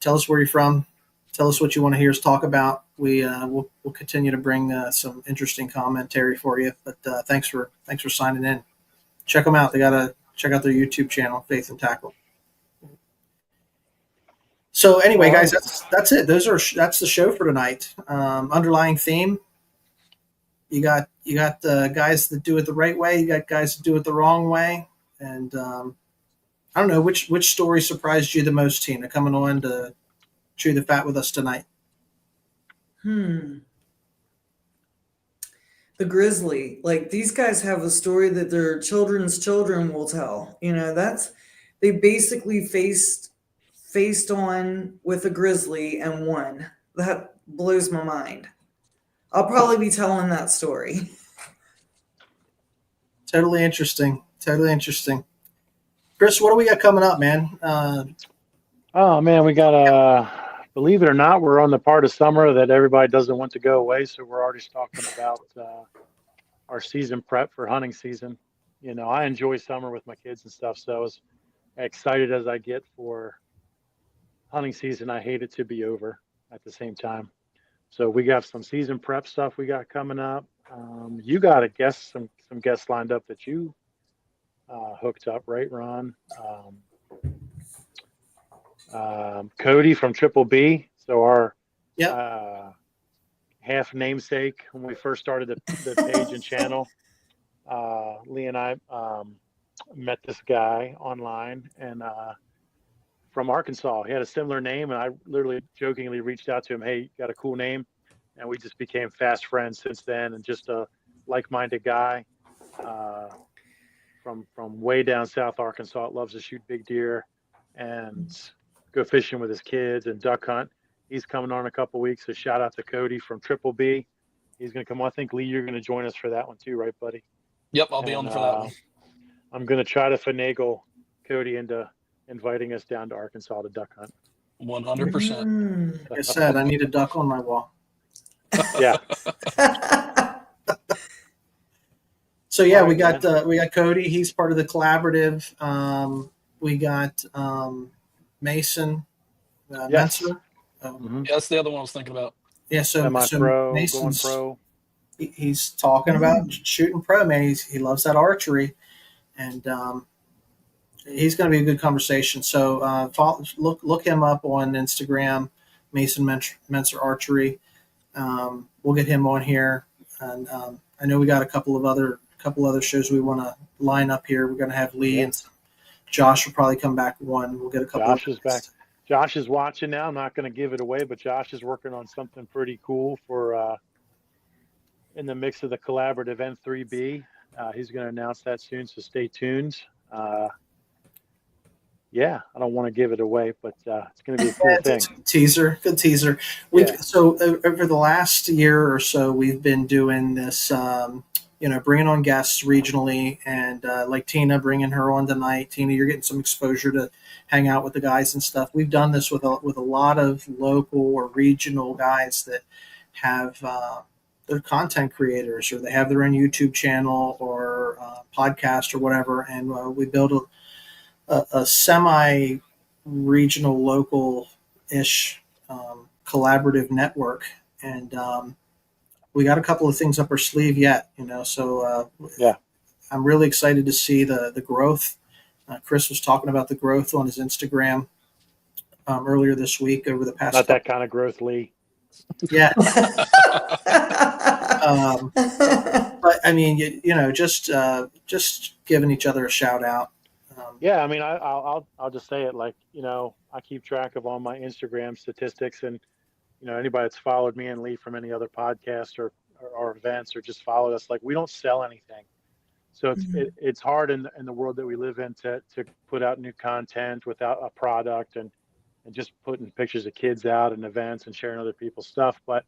tell us where you're from. Tell us what you want to hear us talk about. We'll continue to bring some interesting commentary for you. But thanks for signing in. Check them out. They gotta check out their YouTube channel, Faith and Tackle. So anyway, All guys, right. that's it. That's the show for tonight. Underlying theme: you got guys that do it the right way. You got guys that do it the wrong way. And I don't know which story surprised you the most, Tina, coming on to chew the fat with us tonight. The grizzly. Like, these guys have a story that their children's children will tell. They basically faced on with a grizzly and won. That blows my mind. I'll probably be telling that story. Totally interesting. Totally interesting. Kris, what do we got coming up, man? Oh man, we got believe it or not, we're on the part of summer that everybody doesn't want to go away, so we're already talking about our season prep for hunting season. I enjoy summer with my kids and stuff, so as excited as I get for hunting season, I hate it to be over at the same time. So we got some season prep stuff we got coming up. You got some guests lined up that you hooked up, right, Ron? Cody from Triple B. So our Yep. half namesake when we first started the page and channel. Lee and I met this guy online and from Arkansas. He had a similar name, and I literally jokingly reached out to him, "Hey, you got a cool name?" And we just became fast friends since then, and just a like-minded guy from way down South Arkansas. Loves to shoot big deer and go fishing with his kids and duck hunt. He's coming on in a couple weeks. So shout out to Cody from Triple B. He's going to come on. I think Lee, you're going to join us for that one too, right, buddy? Yep, I'll be on for that one. I'm going to try to finagle Cody into inviting us down to Arkansas to duck hunt. 100%. Like I said, I need a duck on my wall. Yeah. So yeah, All we right, got Cody. He's part of the collaborative. We got Mason Yes. Menser. Mm-hmm. Yeah, that's the other one I was thinking about. Yeah, so Semi-pro, going Mason's pro. He's talking about shooting pro, man. He loves that archery, and he's going to be a good conversation. So look him up on Instagram, Mason Menser Archery. We'll get him on here, and I know we got a couple other shows we want to line up here. We're going to have Lee and Josh will probably come back one. We'll get a couple. Josh is back. Josh is watching now. I'm not going to give it away, but Josh is working on something pretty cool for in the mix of the collaborative N3B. He's going to announce that soon, so stay tuned. Yeah, I don't want to give it away, but it's going to be a cool thing. It's a teaser, good teaser. So over the last year or so, we've been doing this, bringing on guests regionally, and like Tina, bringing her on tonight. Tina, you're getting some exposure to hang out with the guys and stuff. We've done this with a lot of local or regional guys that have they're content creators, or they have their own YouTube channel or podcast or whatever, and we build a semi-regional, local-ish collaborative network, and we got a couple of things up our sleeve yet. So I'm really excited to see the growth. Kris was talking about the growth on his Instagram earlier this week over the past. Not that kind of growth, Lee. Yeah. But I mean, just giving each other a shout out. Yeah, I mean, I'll just say it, like, I keep track of all my Instagram statistics, and anybody that's followed me and Lee from any other podcast or events, or just followed us, like, we don't sell anything, so it's hard in the world that we live in to put out new content without a product, and just putting pictures of kids out and events and sharing other people's stuff. But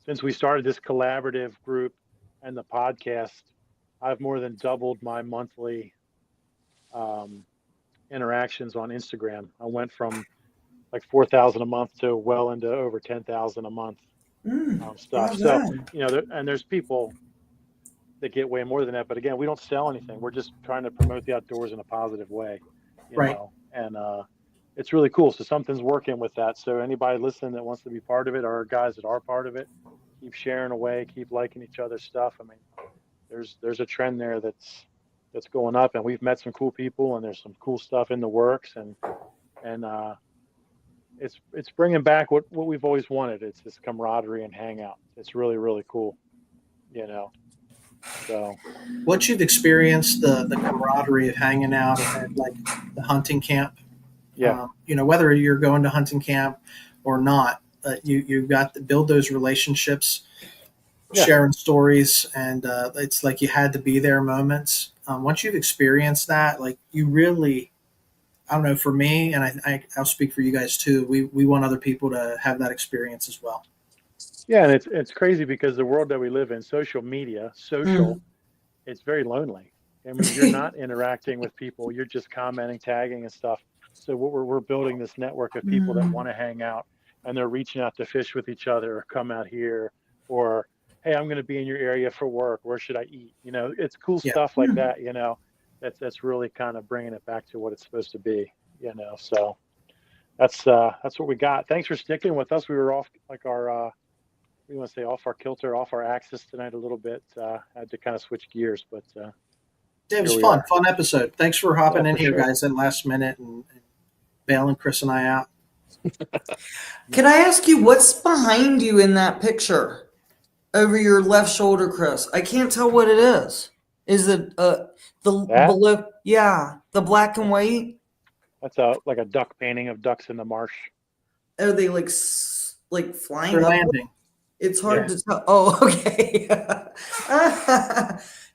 since we started this collaborative group and the podcast, I've more than doubled my monthly interactions on Instagram. I went from like 4,000 a month to well into over 10,000 a month stuff. So, and there's people that get way more than that. But again, we don't sell anything. We're just trying to promote the outdoors in a positive way, you know, and it's really cool. So something's working with that. So anybody listening that wants to be part of it, or guys that are part of it, keep sharing away, keep liking each other's stuff. I mean, there's a trend there that's going up, and we've met some cool people, and there's some cool stuff in the works, and it's bringing back what we've always wanted. It's this camaraderie and hangout. It's really, really cool, So once you've experienced the camaraderie of hanging out at like the hunting camp, whether you're going to hunting camp or not, you've got to build those relationships, sharing stories, and it's like you had to be there moments. Once you've experienced that, like, you really, I don't know, for me, and I'll speak for you guys too, we want other people to have that experience as well. Yeah, and it's crazy because the world that we live in, social media, it's very lonely. I mean, you're not interacting with people, you're just commenting, tagging and stuff. So we're building this network of people that want to hang out, and they're reaching out to fish with each other, or come out here, or, hey, I'm going to be in your area for work. Where should I eat? It's cool stuff like that. That's really kind of bringing it back to what it's supposed to be. So that's what we got. Thanks for sticking with us. We were off like we want to say off our kilter, off our axis tonight a little bit. Had to kind of switch gears, but it was fun episode. Thanks for hopping in here, guys, at last minute and bailing Kris and I out. Can I ask you what's behind you in that picture? Over your left shoulder, Kris. I can't tell what it is. Is it the below? Yeah, the black and white. That's like a duck painting of ducks in the marsh. Are they like flying? They're landing. It's hard to tell. Oh, okay.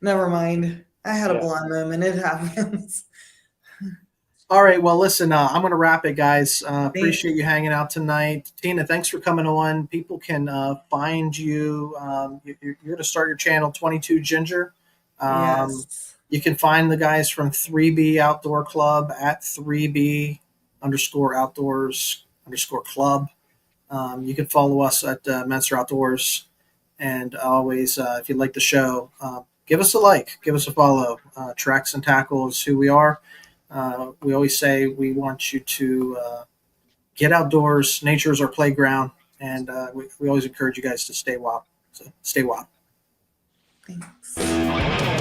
Never mind. I had a blind moment. It happens. All right. Well, listen, I'm going to wrap it, guys. Appreciate you hanging out tonight. Tina, thanks for coming on. People can find you. You're going to start your channel, 22 Ginger. Yes. You can find the guys from 3B Outdoor Club at 3B_outdoors_club. You can follow us at Menser Outdoors. And always, if you like the show, give us a like, give us a follow. Tracks and Tackle is who we are. We always say we want you to get outdoors. Nature is our playground, and we always encourage you guys to stay wild. So stay wild. Thanks.